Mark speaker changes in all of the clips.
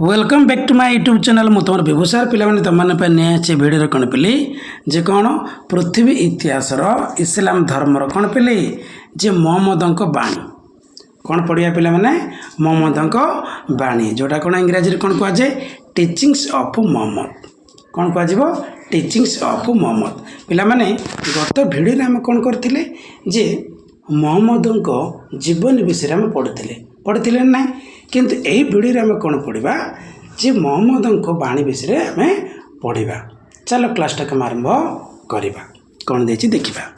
Speaker 1: Welcome back to my YouTube channel मु तुम व्यवसाय पे तुमने नहीं भिडियो कौन पिली जे कौन पृथ्वी इतिहास इस्लाम धर्मर कौन पिली जे मोहम्मद बाणी कौन पढ़िया पे मैंने मोहम्मद बाणी जोटा कौन इंग्राजी कौन कहुए टीचिंग्स ऑफ मोहम्मद कौन कह टीचिंग्स ऑफ मोहम्मद पिला माने गत भिडियो आम कौन करते जे मोहम्मद जीवन विषय में पढ़ते ना किंतु यही भिडियो आम कौन पढ़ा जे मोहम्मद बाणी विषय आम पढ़ा चलो क्लास टाक आरंभ करवा कौन दे देखा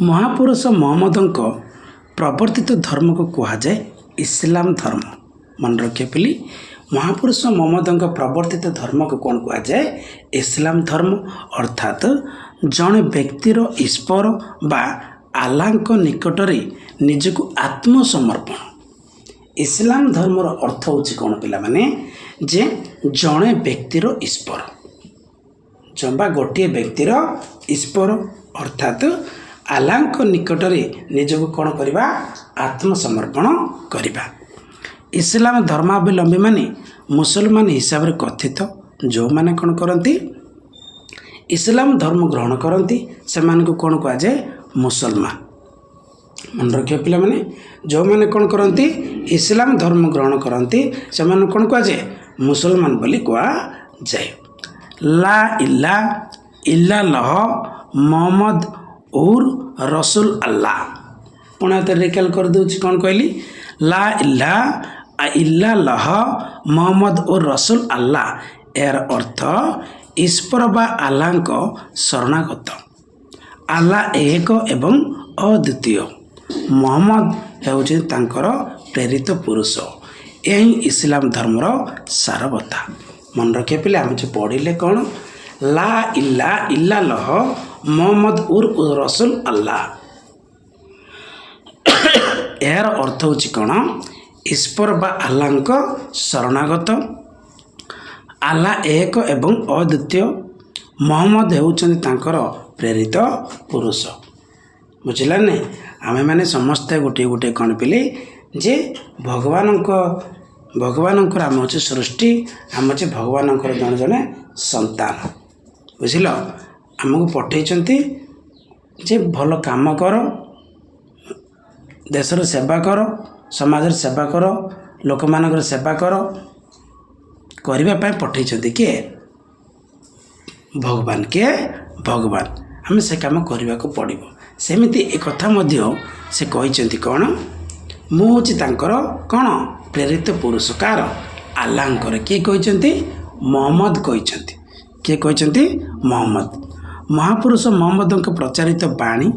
Speaker 1: महापुरुष मोहम्मद प्रवर्तित धर्म को कहुए इस्लाम धर्म मन रखिए पिली महापुरुष मोहम्मद प्रवर्तित धर्म को कौन कहुए इस्लाम धर्म अर्थात जड़े व्यक्तिर ईश्वर बा आल्लाहଙ୍କ निकटरे निजको आत्मसमर्पण इस्लाम धर्मर अर्थ होची कौन पिला माने जे जड़े व्यक्तिर ईश्वर जबा गोटे व्यक्तिर ईश्वर अर्थात आल्लाहଙ୍କ निकटरे निजको कौन करवा आत्मसमर्पण करवा इस्लाम धर्मावलंबी माने मुसलमान हिसाब से कथित जो माने कौन करती इस्लाम धर्म ग्रहण करती से कौन कहुए मुसलमान मन रखिए पिला माने जो मैंने कौन करती इस्लाम धर्म ग्रहण करती से कौन कहुए मुसलमान बोली कहुए ला इला इल्ला लह मोहम्मद और रसूल अल्लाह पुणा तो रिकल कर दूची कौन कहली ला इला इल्ला लह मोहम्मद और रसूल अल्लाह यार अर्थ ईश्वर बा आल्लाह शरणागत आल्लाह एक एवं अद्वितीय मोहम्मद होउछि तांकर प्रेरित पुरुष यही इस्लाम धर्मर सारबता मन रखे पे आम जो पढ़िले कौन ला इल्ला इल्ला लह मोहम्मद उर रसूल अल्लाह यार अर्थ होछि कौन ईश्वर बा आल्लाह शरणागत आल्लाह एक एवं अद्वितीय मोहम्मद होउछन्ति तांकर प्रेरित पुरुष बुझिला ने आमे माने समस्ते गोटे गोटे कौन पिले जे भगवान आम हूँ सृष्टि आम हे भगवान जन जन संतान बुझिल आमको पठे जे भल काम कर देशर सेवा कर समाज सेवा कर लोक मान सेवा करने पठे किए भगवान किए भगवान आम से कम करने को पड़ो सेमती एक कथा से कहते कौन मुझे कौन प्रेरित पुरुष कार आल्लाहर किए कहते मोहम्मद कहते किए कहते मोहम्मद महापुरुष मोहम्मद प्रचारित बाणी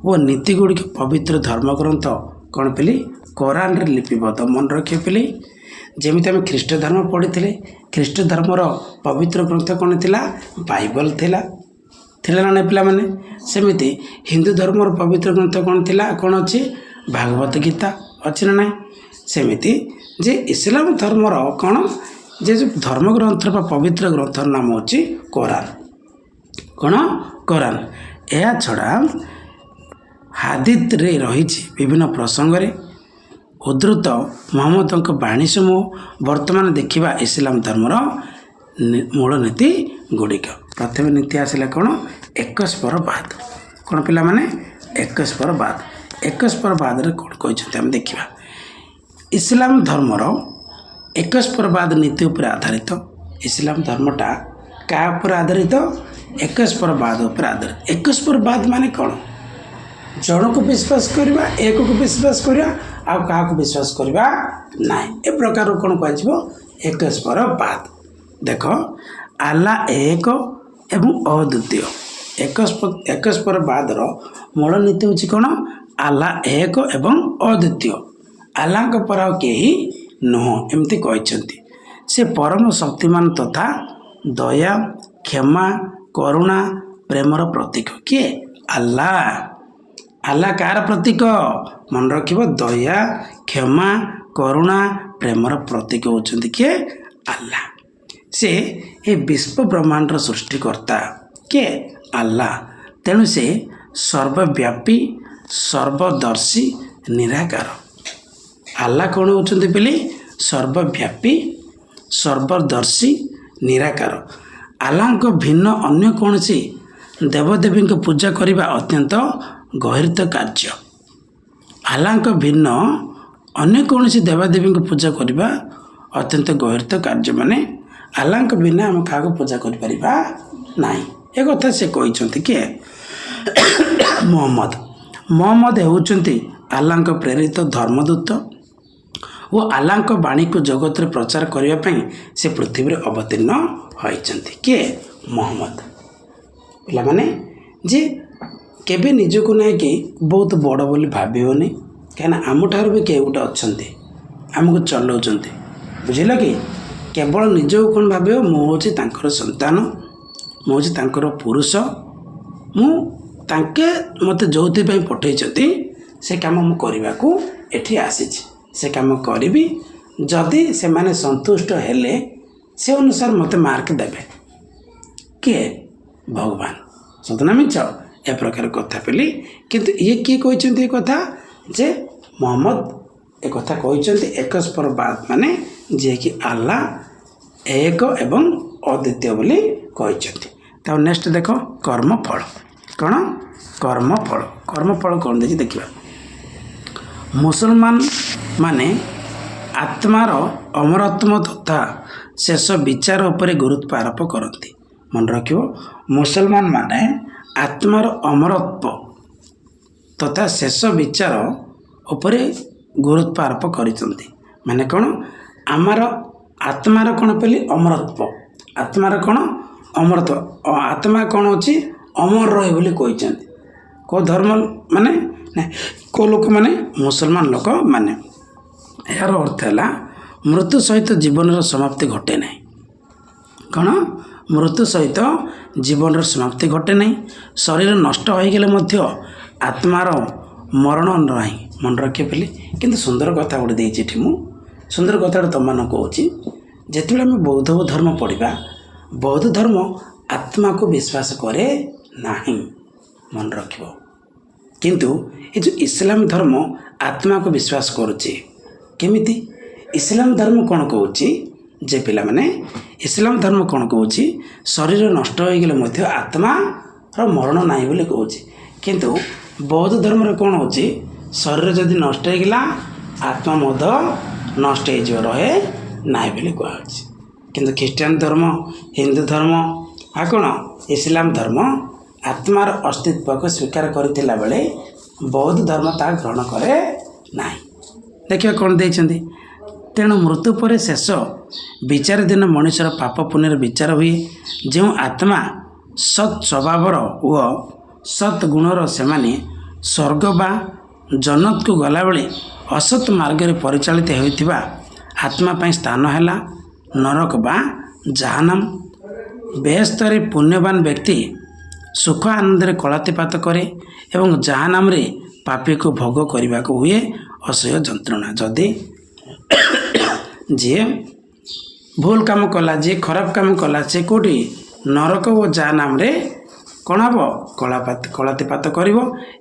Speaker 1: और नीति गुड़िक पवित्र धर्मग्रंथ कौन पिली कोरान रे लिपिबद्ध मन रखिए पिली जमी आम ख्रीष्ट धर्म पढ़ी ख्रीष्ट धर्मर पवित्र ग्रंथ कौन थिला बाइबल थिला ना नहीं पिला माने सेमिति हिंदू धर्मर पवित्र ग्रंथ कौन थिला कौन अच्छी भागवत गीता अच्छी ना नहीं सेमिति जे इस्लाम धर्मर कौन जे जो धर्म ग्रंथ पवित्र ग्रंथर नाम होची कोरान कौन कोरान यह छड़ा हादित रे रही विभिन्न प्रसंग रे उद्धृत मोहम्मद बाणी समूह वर्तमान देखा इस्लाम धर्मर मूल नीति गुड़िक प्रथम नीति आसला कौन 21 पर बाद कौन पिला माने 21 पर बाद कौन कहते हम देखा इस्लाम धर्मर 21 पर बाद नीति उपर आधारित इस्लाम धर्मटा क्या उपर आधारित 21 पर बाद उपर आधारित 21 पर बाद माने कौन जन को विश्वास करवा एक को विश्वास करवा आ क्या विश्वास करवा ना ए प्रकार कौन कह 21 पर बाद देख आल्लाह एक एवं अद्वितीय 21 पर बाद मूल नीति हूँ कौन आल्लाह एक एवं अद्वितीय आल्लाह पर कहीं नुह एमती कहते से परम शक्तिमान तथा दया क्षमा करुणा प्रेमर प्रतीक किए आल्लाह कार प्रतीक मन रख दया क्षमा करुणा प्रेमर प्रतीक होती किए आल्लाह से ये विश्व ब्रह्मांडर सृष्टिकर्ता किए आल्लाह तेणु से सर्वव्यापी सर्वदर्शी निराकार ଆଲ୍ଲାହ କ'ଣ ହେଉଛନ୍ତି ବୋଲି ସର୍ବବ୍ୟାପୀ, ସର୍ବଦର୍ଶୀ, ନିରାକାର। ଆଲ୍ଲାହଙ୍କ ଭିନ୍ନ ଅନ୍ୟ କୌଣସି ଦେବଦେବୀଙ୍କ ପୂଜା କରିବା ଅତ୍ୟନ୍ତ ଗର୍ହିତ କାର୍ଯ୍ୟ। ଆଲ୍ଲାହଙ୍କ ଭିନ୍ନ ଅନ୍ୟ କୌଣସି ଦେବାଦେବୀଙ୍କୁ ପୂଜା କରିବା ଅତ୍ୟନ୍ତ ଗର୍ହିତ କାର୍ଯ୍ୟ। ମାନେ ଆଲ୍ଲାହଙ୍କ ବିନା ଆମେ କାହାକୁ ପୂଜା କରିପାରିବା ନାହିଁ। ଏ କଥା ସେ କହିଛନ୍ତି କିଏ? ମହମ୍ମଦ ହେଉଛନ୍ତି ଆଲ୍ଲାହଙ୍କ ପ୍ରେରିତ ଧର୍ମଦୂତ ଓ ଆଲ୍ଲାହଙ୍କ ବାଣୀକୁ ଜଗତରେ ପ୍ରଚାର କରିବା ପାଇଁ ସେ ପୃଥିବୀରେ ଅବତୀର୍ଣ୍ଣ ହୋଇଛନ୍ତି। କିଏ? ମହମ୍ମଦ। ପିଲାମାନେ ଯେ କେବେ ନିଜକୁ ନେଇକି ବହୁତ ବଡ଼ ବୋଲି ଭାବିବନି, କାହିଁକିନା ଆମଠାରୁ ବି କେହି ଗୋଟେ ଅଛନ୍ତି ଆମକୁ ଚଲାଉଛନ୍ତି, ବୁଝିଲ କି? କେବଳ ନିଜକୁ କ'ଣ ଭାବିବ, ମୁଁ ହେଉଛି ତାଙ୍କର ସନ୍ତାନ, ମୁଁ ହେଉଛି ତାଙ୍କର ପୁରୁଷ, ମୁଁ ତାଙ୍କେ ମୋତେ ଯେଉଁଥିପାଇଁ ପଠାଇଛନ୍ତି ସେ କାମ ମୁଁ କରିବାକୁ ଏଠି ଆସିଛି, ସେ କାମ କରିବି। ଯଦି ସେମାନେ ସନ୍ତୁଷ୍ଟ ହେଲେ ସେ ଅନୁସାରେ ମୋତେ ମାର୍କ ଦେବେ। କିଏ? ଭଗବାନ। ସତ ନା ମିଛ? ଏ ପ୍ରକାର କଥା ପିଲି। କିନ୍ତୁ ଇଏ କିଏ କହିଛନ୍ତି ଏ କଥା? ଯେ ମହମ୍ମଦ ଏ କଥା କହିଛନ୍ତି ଏକସ୍ପର ବାଦ, ମାନେ ଯିଏକି ଆଲ୍ଲାହ ଏକ ଏବଂ ଅଦ୍ୱିତୀୟ ବୋଲି କହିଛନ୍ତି। ତାପରେ ନେକ୍ସଟ ଦେଖ କର୍ମଫଳ। କ'ଣ? କର୍ମଫଳ। କର୍ମଫଳ କ'ଣ ଦେଇଛି ଦେଖିବା। ମୁସଲମାନ ମାନେ ଆତ୍ମାର ଅମରତ୍ୱ ତଥା ଶେଷ ବିଚାର ଉପରେ ଗୁରୁତ୍ୱ ଆରୋପ କରନ୍ତି। ମନେ ରଖିବ, ମୁସଲମାନ ମାନେ ଆତ୍ମାର ଅମରତ୍ୱ ତଥା ଶେଷ ବିଚାର ଉପରେ ଗୁରୁତ୍ୱ ଆରୋପ କରିଛନ୍ତି। ମାନେ କ'ଣ? ଆମର ଆତ୍ମାର କ'ଣ ବୋଲି ଅମରତ୍ୱ, ଆତ୍ମାର କ'ଣ? ଅମରତ୍ୱ। ଆତ୍ମା କ'ଣ ଅଛି? ଅମର ରହେ ବୋଲି କହିଛନ୍ତି। କେଉଁ ଧର୍ମ ମାନେ? କେଉଁ ଲୋକମାନେ? ମୁସଲମାନ ଲୋକମାନେ। ଏହାର ଅର୍ଥ ହେଲା ମୃତ୍ୟୁ ସହିତ ଜୀବନର ସମାପ୍ତି ଘଟେ ନାହିଁ। କ'ଣ? ମୃତ୍ୟୁ ସହିତ ଜୀବନର ସମାପ୍ତି ଘଟେ ନାହିଁ। ଶରୀର ନଷ୍ଟ ହୋଇଗଲେ ମଧ୍ୟ ଆତ୍ମାର ମରଣ ନାହିଁ। ମନେ ରଖିବେ ବୋଲି। କିନ୍ତୁ ସୁନ୍ଦର କଥା ଗୋଟେ ଦେଇଛି ଏଠି। ମୁଁ ସୁନ୍ଦର କଥାଟା ତୁମମାନଙ୍କୁ କହୁଛି। ଯେତେବେଳେ ଆମେ ବୌଦ୍ଧ ଧର୍ମ ପଢ଼ିବା, ବୌଦ୍ଧ ଧର୍ମ ଆତ୍ମାକୁ ବିଶ୍ୱାସ କରେ ନାହିଁ। ମନେ ରଖିବ। କିନ୍ତୁ ଏ ଯେଉଁ ଇସଲାମ ଧର୍ମ ଆତ୍ମାକୁ ବିଶ୍ୱାସ କରୁଛି। କେମିତି? ଇସଲାମ ଧର୍ମ କ'ଣ କହୁଛି? ଯେ ପିଲାମାନେ ଇସଲାମ ଧର୍ମ କ'ଣ କହୁଛି? ଶରୀର ନଷ୍ଟ ହୋଇଗଲେ ମଧ୍ୟ ଆତ୍ମାର ମରଣ ନାହିଁ ବୋଲି କହୁଛି। କିନ୍ତୁ ବୌଦ୍ଧ ଧର୍ମରେ କ'ଣ ହେଉଛି? ଶରୀର ଯଦି ନଷ୍ଟ ହୋଇଗଲା ଆତ୍ମା ମଧ୍ୟ ନଷ୍ଟ ହୋଇଯିବ, ରହେ ନାହିଁ ବୋଲି କୁହାହେଉଛି। କିନ୍ତୁ ଖ୍ରୀଷ୍ଟିଆନ ଧର୍ମ, ହିନ୍ଦୁ ଧର୍ମ ଆଉ କ'ଣ ଇସଲାମ ଧର୍ମ ଆତ୍ମାର ଅସ୍ତିତ୍ୱକୁ ସ୍ୱୀକାର କରିଥିଲା ବେଳେ ବୌଦ୍ଧ ଧର୍ମ ତାହା ଗ୍ରହଣ କରେ ନାହିଁ। ଦେଖିବା କ'ଣ ଦେଇଛନ୍ତି। ତେଣୁ ମୃତ୍ୟୁ ପରେ ଶେଷ ବିଚାର ଦିନ ମଣିଷର ପାପ ପୁଣ୍ୟର ବିଚାର ହୁଏ। ଯେଉଁ ଆତ୍ମା ସତ୍ ସ୍ୱଭାବର ଓ ସତ୍ ଗୁଣର ସେମାନେ ସ୍ୱର୍ଗ ବା ଜନତକୁ ଗଲାବେଳେ ଅସତ୍ ମାର୍ଗରେ ପରିଚାଳିତ ହେଉଥିବା ଆତ୍ମା ପାଇଁ ସ୍ଥାନ ହେଲା ନରକ ବା ଜାହାନ୍ନମ। ବେହେସ୍ତରେ ପୁଣ୍ୟବାନ ବ୍ୟକ୍ତି ସୁଖ ଆନନ୍ଦରେ କଳାତିପାତ କରେ ଏବଂ ଜାହାନ୍ନମରେ ପାପୀକୁ ଭୋଗ କରିବାକୁ ହୁଏ ଅସହ୍ୟ ଯନ୍ତ୍ରଣା। ଯଦି ଯିଏ ଭୁଲ କାମ କଲା, ଯିଏ ଖରାପ କାମ କଲା, ସେ କେଉଁଠି? ନରକ ଓ ଜାହାନ୍ନମରେ କ'ଣ ହେବ? କଳାତିପାତ କରିବ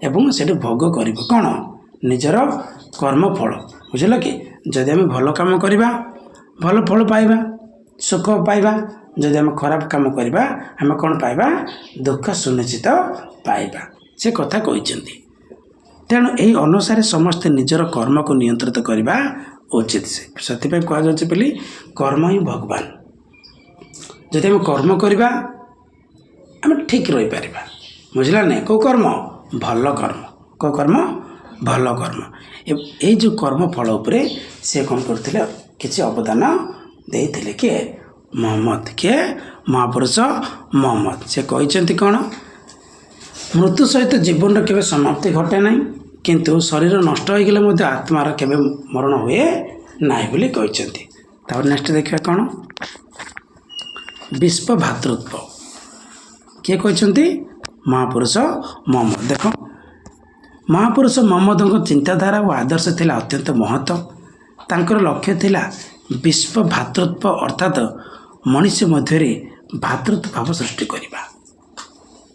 Speaker 1: ଏବଂ ସେଠି ଭୋଗ କରିବ। କ'ଣ? ନିଜର କର୍ମଫଳ। ବୁଝିଲ କି? ଯଦି ଆମେ ଭଲ କାମ କରିବା ଭଲ ଫଳ ପାଇବା, ସୁଖ ପାଇବା। ଯଦି ଆମେ ଖରାପ କାମ କରିବା ଆମେ କ'ଣ ପାଇବା? ଦୁଃଖ ସୁନିଶ୍ଚିତ ପାଇବା। ସେ କଥା କହିଛନ୍ତି। ତେଣୁ ଏହି ଅନୁସାରେ ସମସ୍ତେ ନିଜର କର୍ମକୁ ନିୟନ୍ତ୍ରିତ କରିବା ଉଚିତ। ସେଥିପାଇଁ କୁହାଯାଉଛି ବୋଲି କର୍ମ ହିଁ ଭଗବାନ। ଯଦି ଆମେ କର୍ମ କରିବା ଆମେ ଠିକ୍ ରହିପାରିବା। ବୁଝିଲା ନାହିଁ? କେଉଁ କର୍ମ? ଭଲ କର୍ମ। କେଉଁ କର୍ମ? ଭଲ କର୍ମ। ଏଇ ଯେଉଁ କର୍ମ ଫଳ ଉପରେ ସେ କ'ଣ କରୁଥିଲେ? କିଛି ଅବଦାନ ଦେଇଥିଲେ। କିଏ? ମହମ୍ମଦ। କିଏ? ମହାପୁରୁଷ ମହମ୍ମଦ। ସେ କହିଛନ୍ତି କ'ଣ? ମୃତ୍ୟୁ ସହିତ ଜୀବନର କେବେ ସମାପ୍ତି ଘଟେ ନାହିଁ, କିନ୍ତୁ ଶରୀର ନଷ୍ଟ ହୋଇଗଲେ ମଧ୍ୟ ଆତ୍ମାର କେବେ ମରଣ ହୁଏ ନାହିଁ ବୋଲି କହିଛନ୍ତି। ତାପରେ ନେକ୍ସଟ ଦେଖିବା କ'ଣ? ବିଶ୍ୱ ଭାତୃତ୍ୱ। କିଏ କହିଛନ୍ତି? ମହାପୁରୁଷ ମହମ୍ମଦ। ଦେଖ, ମହାପୁରୁଷ ମହମ୍ମଦଙ୍କ ଚିନ୍ତାଧାରା ଓ ଆଦର୍ଶ ଥିଲା ଅତ୍ୟନ୍ତ ମହତ। ତାଙ୍କର ଲକ୍ଷ୍ୟ ଥିଲା ବିଶ୍ୱ ଭାତୃତ୍ୱ ଅର୍ଥାତ୍ ମଣିଷ ମଧ୍ୟରେ ଭାତୃତ୍ୱ ଭାବ ସୃଷ୍ଟି କରିବା।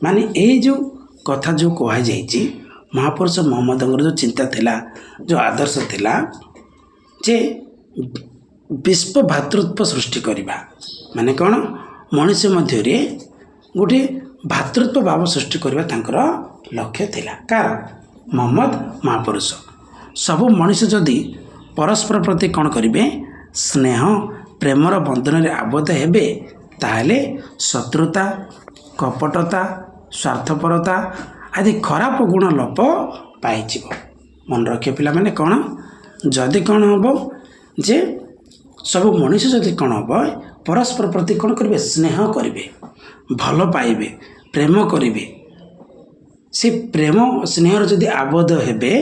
Speaker 1: ମାନେ ଏଇ ଯେଉଁ କଥା ଯେଉଁ କୁହାଯାଇଛି, ମହାପୁରୁଷ ମହମ୍ମଦଙ୍କର ଯେଉଁ ଚିନ୍ତା ଥିଲା, ଯେଉଁ ଆଦର୍ଶ ଥିଲା, ଯେ ବିଶ୍ୱ ଭାତୃତ୍ୱ ସୃଷ୍ଟି କରିବା ମାନେ କ'ଣ ମଣିଷ ମଧ୍ୟରେ ଗୋଟିଏ ଭାତୃତ୍ୱ ଭାବ ସୃଷ୍ଟି କରିବା ତାଙ୍କର ଲକ୍ଷ୍ୟ ଥିଲା। କାର ମହମ୍ମଦ ମହାପୁରୁଷ ସବୁ ମଣିଷ ଯଦି ପରସ୍ପର ପ୍ରତି କ'ଣ କରିବେ ସ୍ନେହ ପ୍ରେମର ବନ୍ଧନରେ ଆବଦ୍ଧ ହେବେ ତାହେଲେ ଶତ୍ରୁତା କପଟତା ସ୍ୱାର୍ଥପରତା ଆଦି ଖରାପ ଗୁଣ ଲୋପ ପାଇଯିବ। ମନେ ରଖିବ ପିଲାମାନେ କ'ଣ ଯଦି କ'ଣ ହେବ ଯେ ସବୁ ମଣିଷ ଯଦି କ'ଣ ହେବ ପରସ୍ପର ପ୍ରତି କ'ଣ କରିବେ ସ୍ନେହ କରିବେ ଭଲ ପାଇବେ ପ୍ରେମ କରିବେ ସେ ପ୍ରେମ ସ୍ନେହର ଯଦି ଆବଦ୍ଧ ହେବେ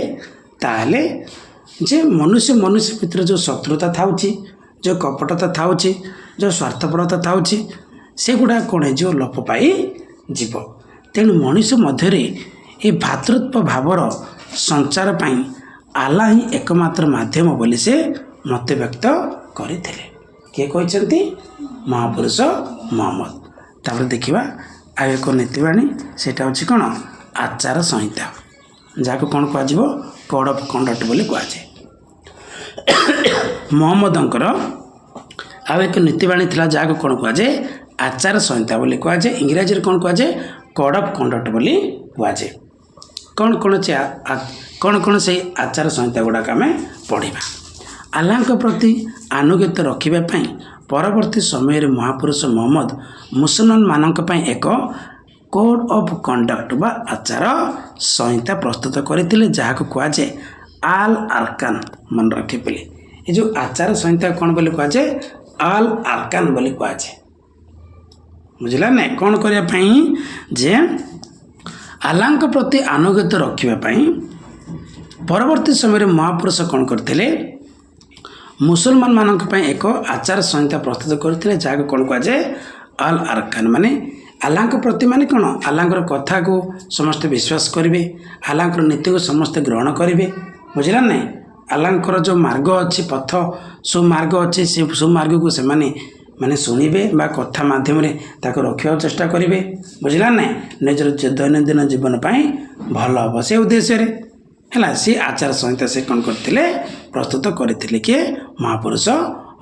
Speaker 1: ତାହେଲେ ଯେ ମନୁଷ୍ୟ ଭିତରେ ଯେଉଁ ଶତ୍ରୁତା ଥାଉଛି ଯେଉଁ କପଟତା ଥାଉଛି ଯେଉଁ ସ୍ୱାର୍ଥପରତା ଥାଉଛି ସେଗୁଡ଼ା କ'ଣ ହେଇଯିବ ଲୋପ ପାଇଯିବ। ତେଣୁ ମଣିଷ ମଧ୍ୟରେ ଏ ଭାତୃତ୍ୱ ଭାବର ସଞ୍ଚାର ପାଇଁ ଆଲ୍ଲାହ ହିଁ ଏକମାତ୍ର ମାଧ୍ୟମ ବୋଲି ସେ ମତବ୍ୟକ୍ତ କରିଥିଲେ। କିଏ କହିଛନ୍ତି ମହାପୁରୁଷ ମହମ୍ମଦ। ତାପରେ ଦେଖିବା ଆଉ ଏକ ନୀତିବାଣୀ ସେଇଟା ହେଉଛି କ'ଣ ଆଚାର ସଂହିତା ଯାହାକୁ କ'ଣ କୁହାଯିବ କୋଡ୍ ଅଫ୍ କଣ୍ଡକ୍ଟ ବୋଲି କୁହାଯାଏ। ମହମ୍ମଦଙ୍କର ଆଉ ଏକ ନୀତିବାଣୀ ଥିଲା ଯାହାକୁ କ'ଣ କୁହାଯାଏ ଆଚାର ସଂହିତା ବୋଲି କୁହାଯାଏ। ଇଂରାଜୀରେ କ'ଣ କୁହାଯାଏ କୋଡ୍ ଅଫ୍ କଣ୍ଡକ୍ଟ ବୋଲି କୁହାଯାଏ। କ'ଣ ସେଇ ଆଚାର ସଂହିତା ଗୁଡ଼ାକ ଆମେ ପଢ଼ିବା। ଆଲ୍ଲାହଙ୍କ ପ୍ରତି ଆନୁଗତ୍ୟ ରଖିବା ପାଇଁ ପରବର୍ତ୍ତୀ ସମୟରେ ମହାପୁରୁଷ ମହମ୍ମଦ ମୁସଲମାନମାନଙ୍କ ପାଇଁ ଏକ କୋଡ୍ ଅଫ୍ କଣ୍ଡକ୍ଟ ବା ଆଚାର ସଂହିତା ପ୍ରସ୍ତୁତ କରିଥିଲେ ଯାହାକୁ କୁହାଯାଏ ଆଲ୍ ଆର୍କାନ୍। ମନେ ରଖିଥିଲେ ଏ ଯେଉଁ ଆଚାର ସଂହିତା କ'ଣ ବୋଲି କୁହାଯାଏ ଆଲ୍ ଆର୍କାନ୍ ବୋଲି କୁହାଯାଏ। ବୁଝିଲା ନା କ'ଣ କରିବା ପାଇଁ ଯେ ଆଲ୍ଲାହଙ୍କ ପ୍ରତି ଆନୁଗତ୍ୟ ରଖିବା ପାଇଁ ପରବର୍ତ୍ତୀ ସମୟରେ ମହାପୁରୁଷ କ'ଣ କରିଥିଲେ ମୁସଲମାନମାନଙ୍କ ପାଇଁ ଏକ ଆଚାର ସଂହିତା ପ୍ରସ୍ତୁତ କରିଥିଲେ ଯାହାକୁ କ'ଣ କୁହାଯାଏ ଆଲ୍ ଆର୍କାନ୍। ମାନେ ଆଲ୍ଲାହଙ୍କ ପ୍ରତି ମାନେ କ'ଣ ଆଲ୍ଲାହଙ୍କର କଥାକୁ ସମସ୍ତେ ବିଶ୍ୱାସ କରିବେ ଆଲ୍ଲାହଙ୍କର ନୀତିକୁ ସମସ୍ତେ ଗ୍ରହଣ କରିବେ। ବୁଝିଲା ନାହିଁ ଆଲ୍ଲାହଙ୍କର ଯେଉଁ ମାର୍ଗ ଅଛି ପଥ ସୁମାର୍ଗ ଅଛି ସେ ସୁମାର୍ଗକୁ ସେମାନେ ଶୁଣିବେ ବା କଥା ମାଧ୍ୟମରେ ତାକୁ ରଖିବାକୁ ଚେଷ୍ଟା କରିବେ। ବୁଝିଲା ନାହିଁ ନିଜର ଦୈନନ୍ଦିନ ଜୀବନ ପାଇଁ ଭଲ ହେବ ସେ ଉଦ୍ଦେଶ୍ୟରେ ହେଲା ସେ ଆଚାର ସଂହିତା ସେ କ'ଣ କରିଥିଲେ ପ୍ରସ୍ତୁତ କରିଥିଲେ କିଏ ମହାପୁରୁଷ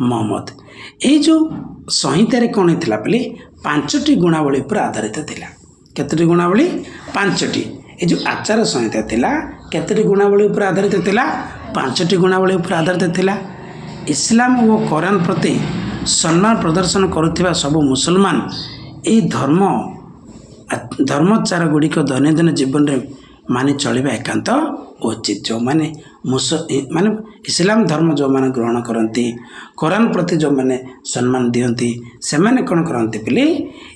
Speaker 1: ମହମ୍ମଦ। ଏଇ ଯେଉଁ ସଂହିତାରେ କ'ଣ ହେଇଥିଲା ବୋଲି 5ଟି ଗୁଣାବଳୀ ଉପରେ ଆଧାରିତ ଥିଲା। କେତୋଟି ଗୁଣାବଳୀ 5ଟି। ଏ ଯେଉଁ ଆଚାର ସଂହିତା ଥିଲା କେତୋଟି ଗୁଣାବଳୀ ଉପରେ ଆଧାରିତ ଥିଲା 5ଟି ଗୁଣାବଳୀ ଉପରେ ଆଧାରିତ ଥିଲା। ଇସଲାମ ଓ କୋରାନ ପ୍ରତି ସମ୍ମାନ ପ୍ରଦର୍ଶନ କରୁଥିବା ସବୁ ମୁସଲମାନ ଏହି ଧର୍ମଚାର ଗୁଡ଼ିକ ଦୈନନ୍ଦିନ ଜୀବନରେ ମାନି ଚଳିବା ଏକାନ୍ତ ଉଚିତ। ଯେଉଁମାନେ ଇସଲାମ ଧର୍ମ ଯେଉଁମାନେ ଗ୍ରହଣ କରନ୍ତି କୋରାନ ପ୍ରତି ଯେଉଁମାନେ ସମ୍ମାନ ଦିଅନ୍ତି ସେମାନେ କ'ଣ କରନ୍ତି ବୋଲି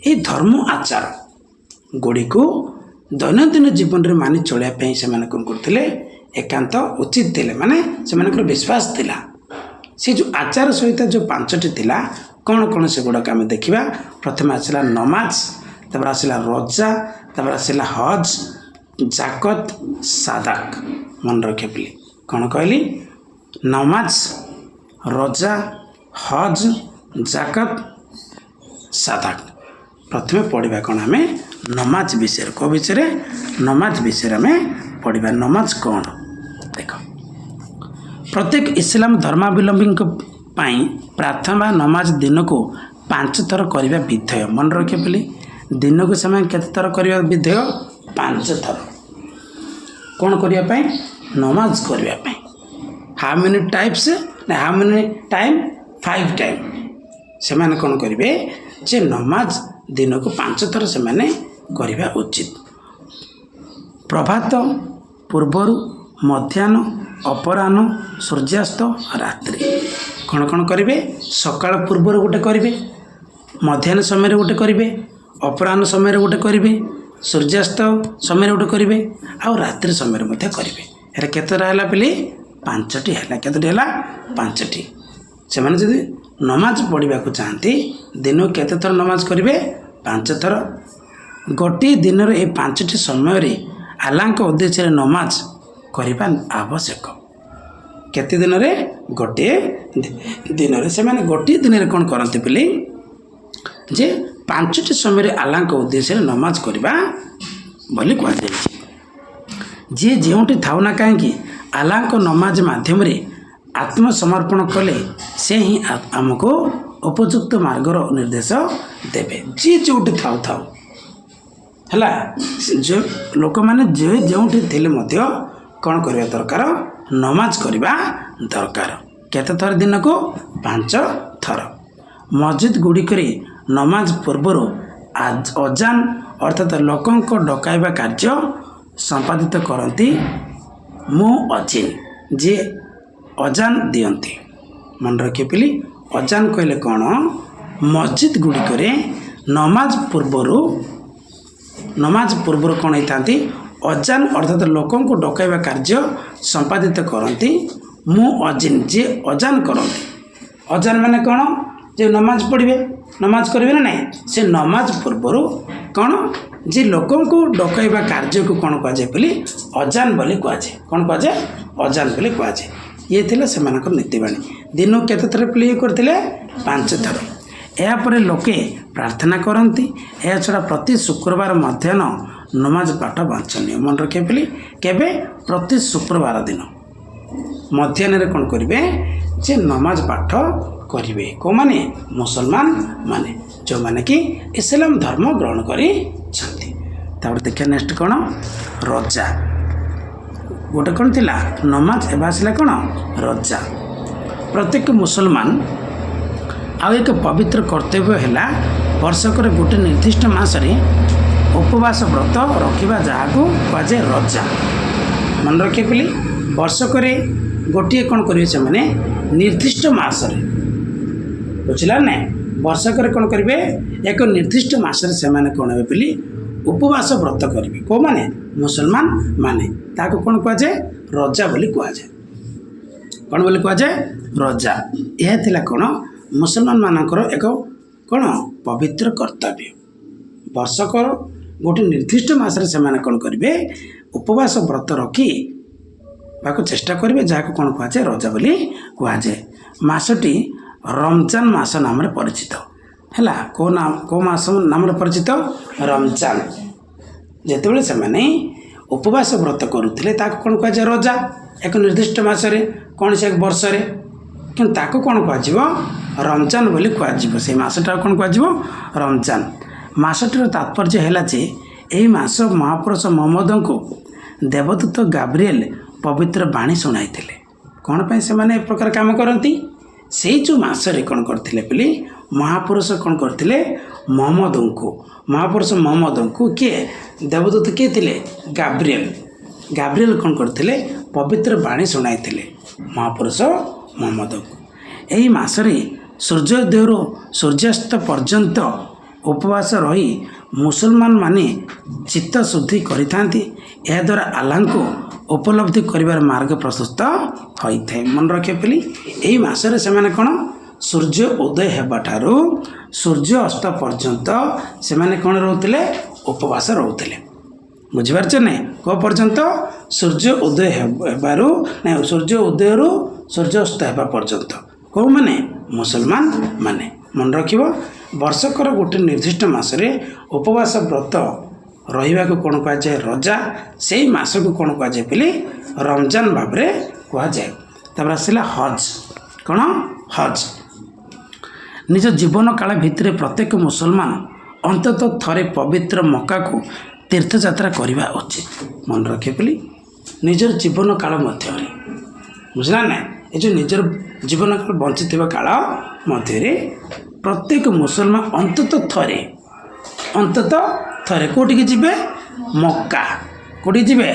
Speaker 1: ଏହି ଧର୍ମ ଆଚାର ଗୁଡ଼ିକୁ ଦୈନନ୍ଦିନ ଜୀବନରେ ମାନି ଚଳିବା ପାଇଁ ସେମାନେ କ'ଣ କରୁଥିଲେ ଏକାନ୍ତ ଉଚିତ ଥିଲେ ମାନେ ସେମାନଙ୍କର ବିଶ୍ୱାସ ଥିଲା। ସେ ଯେଉଁ ଆଚାର ସହିତ ଯେଉଁ 5ଟି ଥିଲା କ'ଣ ସେଗୁଡ଼ାକ ଆମେ ଦେଖିବା। ପ୍ରଥମେ ଆସିଲା ନମାଜ ତାପରେ ଆସିଲା ରୋଜା ତାପରେ ଆସିଲା ହଜ୍ ଜାକତ ସାଦାକ। ମନେ ରଖିବେ ବୋଲି କ'ଣ କହିଲି ନମାଜ ରୋଜା ହଜ୍ ଜାକତ ସାଦାକ। ପ୍ରଥମେ ପଢ଼ିବା କ'ଣ ଆମେ ନମାଜ ବିଷୟରେ କେଉଁ ବିଷୟରେ ନମାଜ ବିଷୟରେ ଆମେ ପଢ଼ିବା। ନମାଜ କ'ଣ ଦେଖ ପ୍ରତ୍ୟେକ ଇସଲାମ ଧର୍ମାବଲମ୍ବୀଙ୍କ ପାଇଁ ପ୍ରାର୍ଥନା ନମାଜ ଦିନକୁ 5 ଥର କରିବା ବିଧେୟ। ମନେ ରଖିବେ ବୋଲି ଦିନକୁ ସେମାନେ କେତେ ଥର କରିବା ବିଧେୟ 5 ଥର। କ'ଣ କରିବା ପାଇଁ ନମାଜ କରିବା ପାଇଁ। ହାଉ ମେନି ଟାଇପ୍ସ ନା ହାଉ ମେନି ଟାଇମ୍ 5 ଟାଇମ୍ ସେମାନେ କ'ଣ କରିବେ ଯେ ନମାଜ ଦିନକୁ 5 ଥର ସେମାନେ କରିବା ଉଚିତ। ପ୍ରଭାତ ପୂର୍ବରୁ ମଧ୍ୟାହ୍ନ ଅପରାହ୍ନ ସୂର୍ଯ୍ୟାସ୍ତ ରାତ୍ରି କ'ଣ କରିବେ ସକାଳ ପୂର୍ବରୁ ଗୋଟେ କରିବେ ମଧ୍ୟାହ୍ନ ସମୟରେ ଗୋଟେ କରିବେ ଅପରାହ୍ନ ସମୟରେ ଗୋଟେ କରିବେ ସୂର୍ଯ୍ୟାସ୍ତ ସମୟରେ ଗୋଟେ କରିବେ ଆଉ ରାତ୍ରି ସମୟରେ ମଧ୍ୟ କରିବେ। ଏଟା କେତେଟା ହେଲା ବୋଲି 5ଟି ହେଲା। କେତେଟି ହେଲା 5ଟି। ସେମାନେ ଯଦି ନମାଜ ପଢ଼ିବାକୁ ଚାହାନ୍ତି ଦିନକୁ କେତେ ଥର ନମାଜ କରିବେ 5 ଥର। ଗୋଟିଏ ଦିନର ଏ 5ଟି ସମୟରେ ଆଲ୍ଲାହଙ୍କ ଉଦ୍ଦେଶ୍ୟରେ ନମାଜ କରିବା ଆବଶ୍ୟକ। କେତେ ଦିନରେ ଗୋଟିଏ ଦିନରେ ସେମାନେ ଗୋଟିଏ ଦିନରେ କ'ଣ କରନ୍ତି ବୋଲି ଯେ 5ଟି ସମୟରେ ଆଲ୍ଲାହଙ୍କ ଉଦ୍ଦେଶ୍ୟରେ ନମାଜ କରିବା ବୋଲି କୁହାଯାଇଛି। ଯିଏ ଯେଉଁଠି ଥାଉ ନା କାହିଁକି ଆଲ୍ଲାହଙ୍କ ନମାଜ ମାଧ୍ୟମରେ आत्मसमर्पण कले से ही आमको उपयुक्त मार्गर निर्देश देवे जी जोटी थाउ थाउ है जो लोक मैंने जो थे कौन करवा दरकार नमाज करवा दरकार केते थर दिन को 5 थर मस्जिद गुड़िक नमाज पूर्वर अजान अर्थात लोकों को डकाइबा कार्य संपादित करती मुअज्जिन जी अजान दियंती मन रखिए पिली अजान कहले कौन मस्जिद गुड़िक नमाज पूर्वर कौन होती अजान अर्थात लोकों को डकाइबा कार्य संपादित करती मुअज्जिन जी अजान करती अजान माने कौन जे नमाज पढ़े नमाज करेंगे ना नहीं से नमाज पूर्वर कौन जे लोकों को डकाइबा कार्य को कौन कहुए बोली अजान बोली कहुए कौन कहुए अजान बोली कहुए ये थे से नीतिवाणी दिन को केते थर प्ले करते 5 थर यापर लोके प्रार्थना करती यह छड़ा प्रति शुक्रवार मध्याह्न नमाज पाठ वांछनीय मन रखिए बोली केबे प्रति शुक्रवार दिन मध्याह्न कौन करेंगे जे नमाज पाठ करेंगे कौ माने मुसलमान माने जो माने कि इस्लाम धर्म ग्रहण करी देखिए नेक्स्ट कौन रजा गोटे कौन थिला नमाज एवं आसला कौन रजा प्रत्येक मुसलमान आउ एक पवित्र कर्तव्य है वर्षक गोटे निर्दिष्ट मासरे उपवास व्रत रखा जहाँ कहुए रजा मन रखिए बोली वर्षक गोटे कौन करेंगे से मैंने निर्दिष्ट मासरे बुझला ना वर्षक कौन करेंगे एक निर्दिष्ट मासरे से मैंने कौन हे बोली उपवास व्रत करेंगे कौ माने मुसलमान माने ताको कौन कहुए रजा बोली कहुए कौन बोली कहुए रजा यह थिला कौन मुसलमान मानकर एक कौन पवित्र कर्तव्य वर्षक गोटे निर्दिष्ट मासरे से मैंने कौन करेंगे उपवास व्रत रखी बाको चेष्टा करेंगे जहाँ कौन कहुए रजा बोली कहुए मासटी रमजान मास नाम परिचित है कौ मास नाम परिचित रमजान जितेबाला से उपवास व्रत करुले कौन कहुए रजा एक निर्दिष्ट मासरे कौन से एक वर्ष कि कौन कह रमजान बोली कह से मासटा कौन कह रमजान मासटर तात्पर्य है जे यही मास महापुरुष मोहम्मद को देवदूत गाब्रिएल पवित्र बाणी शुणाई कौन पे से माने प्रकार काम करती से जो मासरे कौन करते बोली महापुरुष कौन करते महापुरुष मोहम्मद को किए देवदूत किए थे गाब्रिएल कौन करते पवित्र बाणी शुणाई महापुरुष मोहम्मद को यही मासरे सूर्योदय सूर्यास्त पर्यंत उपवास रही मुसलमान माने चित्त शुद्धि करिथांती यह द्वारा आल्लाह को उपलब्धि करिवार मार्ग प्रशस्त होता है मन रखे बोली यही मासरे से माने कौन सूर्य उदय हेबाठारू सूर्य अस्त पर्यंत से माने कौन रोते उपवास रोते बुझिपारछ ना कौ पर्यंत सूर्य उदय हेबारू ना सूर्य उदय सूर्य अस्त हेबा पर्यंत कौ माने मुसलमान माने मन रखिबो वर्षकर गोटे निर्दिष्ट मासरे उपवास व्रत रहा कौन कहुए रजा से मास को कौन कहुए बोली रमजान भाव में कहुए तापर आसला हज कौन हज निज जीवन काल भितर प्रत्येक मुसलमान अंततः थरे पवित्र मक्का को तीर्थयात्रा करने उचित मन रखे बोली निजर जीवन काल मध्य बुझला ना ये जो निजर जीवन काल बंची काल मध्य प्रत्येक मुसलमान अंततः थरे कोटिकी जीवे मक्का कोटी जीवे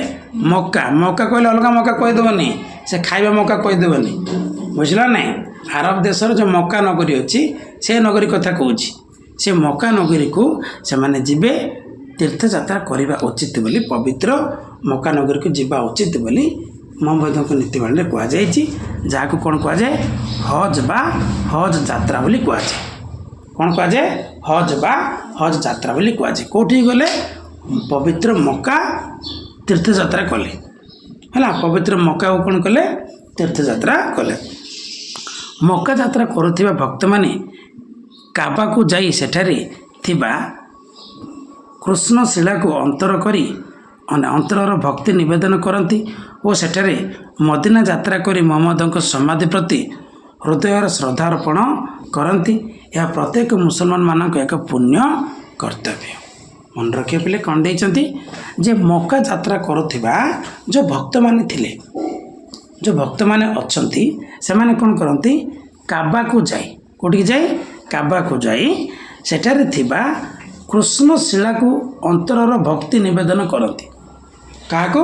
Speaker 1: मक्का मक्का कहले अलग मक्का कहीदेवनी से खाଇବା मक्का कहीदेवनी बुझला ना आरब देशर जो मक्का नगरी अच्छी से नगरी कथा कहूँ से मक्का नगरी को से माने जीवे तीर्थयात्रा करने उचित बोली पवित्र मक्का नगरी को जीवा उचित बोली मोहम्मद को नीतिवाणी कहुए जहाँ को कौन कहुए हज बा हज यात्रा बोली कहुए कौन कहुए हज बा हज यात्रा बोली कहुए कौटी गले पवित्र मक्का तीर्थयात्रा कले है पवित्र मक्का को कौन कले तीर्थयात्रा कले मक्का यात्रा करुवा भक्त माने काबा को जाई सेठारे थिबा कृष्णशिला को अंतर करी ଅନ୍ତରର ଭକ୍ତି ନିବେଦନ କରନ୍ତି ଓ ସେଠାରେ ମଦିନା ଯାତ୍ରା କରି ମହମ୍ମଦଙ୍କ ସମାଧି ପ୍ରତି ହୃଦୟର ଶ୍ରଦ୍ଧା ଅର୍ପଣ କରନ୍ତି। ଏହା ପ୍ରତ୍ୟେକ ମୁସଲମାନମାନଙ୍କ ଏକ ପୁଣ୍ୟ କର୍ତ୍ତବ୍ୟ। ମନେ ରଖିବା ପିଲେ କ'ଣ ଦେଇଛନ୍ତି ଯେ ମକ୍କା ଯାତ୍ରା କରୁଥିବା ଯେଉଁ ଭକ୍ତମାନେ ଥିଲେ, ଯେଉଁ ଭକ୍ତମାନେ ଅଛନ୍ତି ସେମାନେ କ'ଣ କରନ୍ତି, କାବାକୁ ଯାଇ, କେଉଁଠିକି ଯାଇ, କାବାକୁ ଯାଇ ସେଠାରେ ଥିବା କୃଷ୍ଣଶିଳାକୁ ଅନ୍ତରର ଭକ୍ତି ନିବେଦନ କରନ୍ତି। କାହାକୁ?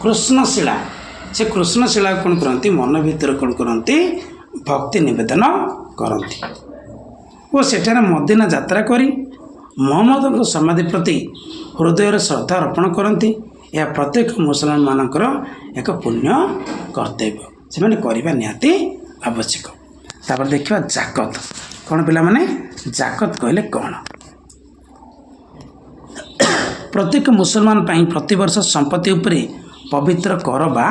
Speaker 1: କୃଷ୍ଣଶିଳା। ସେ କୃଷ୍ଣଶିଳାକୁ କ'ଣ କରନ୍ତି, ମନ ଭିତରେ କ'ଣ କରନ୍ତି, ଭକ୍ତି ନିବେଦନ କରନ୍ତି ଓ ସେଠାରେ ମଦିନା ଯାତ୍ରା କରି ମହମ୍ମଦଙ୍କ ସମାଧି ପ୍ରତି ହୃଦୟର ଶ୍ରଦ୍ଧା ଅର୍ପଣ କରନ୍ତି। ଏହା ପ୍ରତ୍ୟେକ ମୁସଲମାନମାନଙ୍କର ଏକ ପୁଣ୍ୟ କର୍ତ୍ତବ୍ୟ, ସେମାନେ କରିବା ନିହାତି ଆବଶ୍ୟକ। ତାପରେ ଦେଖିବା ଜାକତ। କ'ଣ ପିଲାମାନେ, ଜାକତ କହିଲେ କ'ଣ? ପ୍ରତ୍ୟେକ ମୁସଲମାନ ପାଇଁ ପ୍ରତିବର୍ଷ ସମ୍ପତ୍ତି ଉପରେ ପବିତ୍ର କର ବା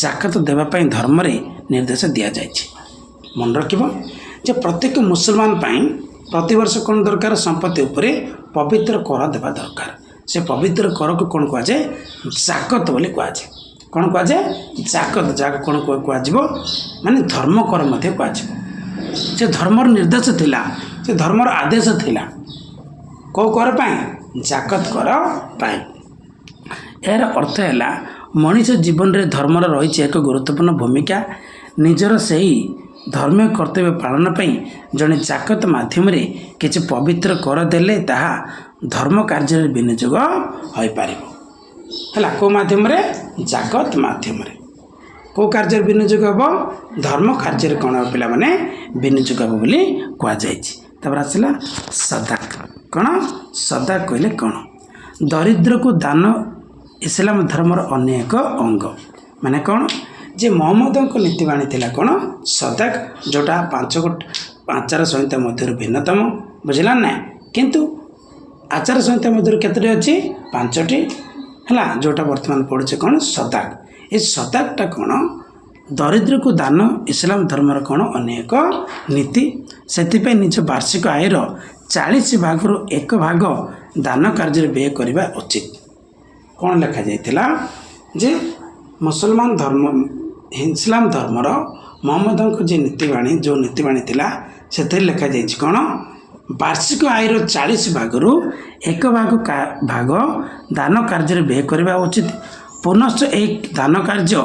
Speaker 1: ଜାକତ ଦେବା ପାଇଁ ଧର୍ମରେ ନିର୍ଦ୍ଦେଶ ଦିଆଯାଇଛି। ମନେ ରଖିବ ଯେ ପ୍ରତ୍ୟେକ ମୁସଲମାନ ପାଇଁ ପ୍ରତିବର୍ଷ କ'ଣ ଦରକାର, ସମ୍ପତ୍ତି ଉପରେ ପବିତ୍ର କର ଦେବା ଦରକାର। ସେ ପବିତ୍ର କରକୁ କ'ଣ କୁହାଯାଏ, ଜାକତ ବୋଲି କୁହାଯାଏ। କ'ଣ କୁହାଯାଏ, ଜାକତ। ଯାହାକୁ କ'ଣ କୁହାଯିବ, ମାନେ ଧର୍ମ କର ମଧ୍ୟ କୁହାଯିବ। ସେ ଧର୍ମର ନିର୍ଦ୍ଦେଶ ଥିଲା, ସେ ଧର୍ମର ଆଦେଶ ଥିଲା। କେଉଁ କର ପାଇଁ? ଜାକତ କର ପାଇଁ। ଏହାର ଅର୍ଥ ହେଲା ମଣିଷ ଜୀବନରେ ଧର୍ମର ରହିଛି ଏକ ଗୁରୁତ୍ୱପୂର୍ଣ୍ଣ ଭୂମିକା। ନିଜର ସେହି ଧର୍ମୀୟ କର୍ତ୍ତବ୍ୟ ପାଳନ ପାଇଁ ଜଣେ ଜାକତ ମାଧ୍ୟମରେ କିଛି ପବିତ୍ର କର ଦେଲେ ତାହା ଧର୍ମ କାର୍ଯ୍ୟରେ ବିନିଯୋଗ ହୋଇପାରିବ। ହେଲା, କେଉଁ ମାଧ୍ୟମରେ? ଜାକତ ମାଧ୍ୟମରେ। କେଉଁ କାର୍ଯ୍ୟରେ ବିନିଯୋଗ ହେବ? ଧର୍ମ କାର୍ଯ୍ୟରେ କ'ଣ ହେବ ପିଲାମାନେ, ବିନିଯୋଗ ହେବ ବୋଲି କୁହାଯାଇଛି। ତାପରେ ଆସିଲା ସଦାକ। କ'ଣ? ସଦାକ କହିଲେ କ'ଣ? ଦରିଦ୍ରକୁ ଦାନ ଇସଲାମ ଧର୍ମର ଅନ୍ୟ ଏକ ଅଙ୍ଗ। ମାନେ କ'ଣ, ଯେ ମହମ୍ମଦଙ୍କ ନୀତିବାଣୀ ଥିଲା କ'ଣ, ସଦାକ, ଯେଉଁଟା ଆଚାର ସଂହିତା ମଧ୍ୟରୁ ଭିନ୍ନତମ, ବୁଝିଲା ନା? କିନ୍ତୁ ଆଚାର ସଂହିତା ମଧ୍ୟରୁ କେତୋଟି ଅଛି? 5ଟି। ହେଲା, ଯେଉଁଟା ବର୍ତ୍ତମାନ ପଡ଼ୁଛି କ'ଣ, ସଦାକ। ଏ ସଦାକଟା କ'ଣ, ଦରିଦ୍ରକୁ ଦାନ ଇସଲାମ ଧର୍ମର କ'ଣ ଅନ୍ୟ ଏକ ନୀତି। ସେଥିପାଇଁ ନିଜ ବାର୍ଷିକ ଆୟର 40 ଭାଗରୁ 1 ଭାଗ ଦାନ କାର୍ଯ୍ୟରେ ବ୍ୟୟ କରିବା ଉଚିତ। କ'ଣ ଲେଖାଯାଇଥିଲା ଯେ ମୁସଲମାନ ଧର୍ମ, ଇସଲାମ ଧର୍ମର ମହମ୍ମଦଙ୍କ ଯେଉଁ ନୀତିବାଣୀ ଥିଲା ସେଥିରେ ଲେଖାଯାଇଛି କ'ଣ, ବାର୍ଷିକ ଆୟର 40 ଭାଗରୁ 1 ଭାଗ ଦାନ କାର୍ଯ୍ୟରେ ବ୍ୟୟ କରିବା ଉଚିତ। ପୁନଶ୍ଚ ଏହି ଦାନ କାର୍ଯ୍ୟ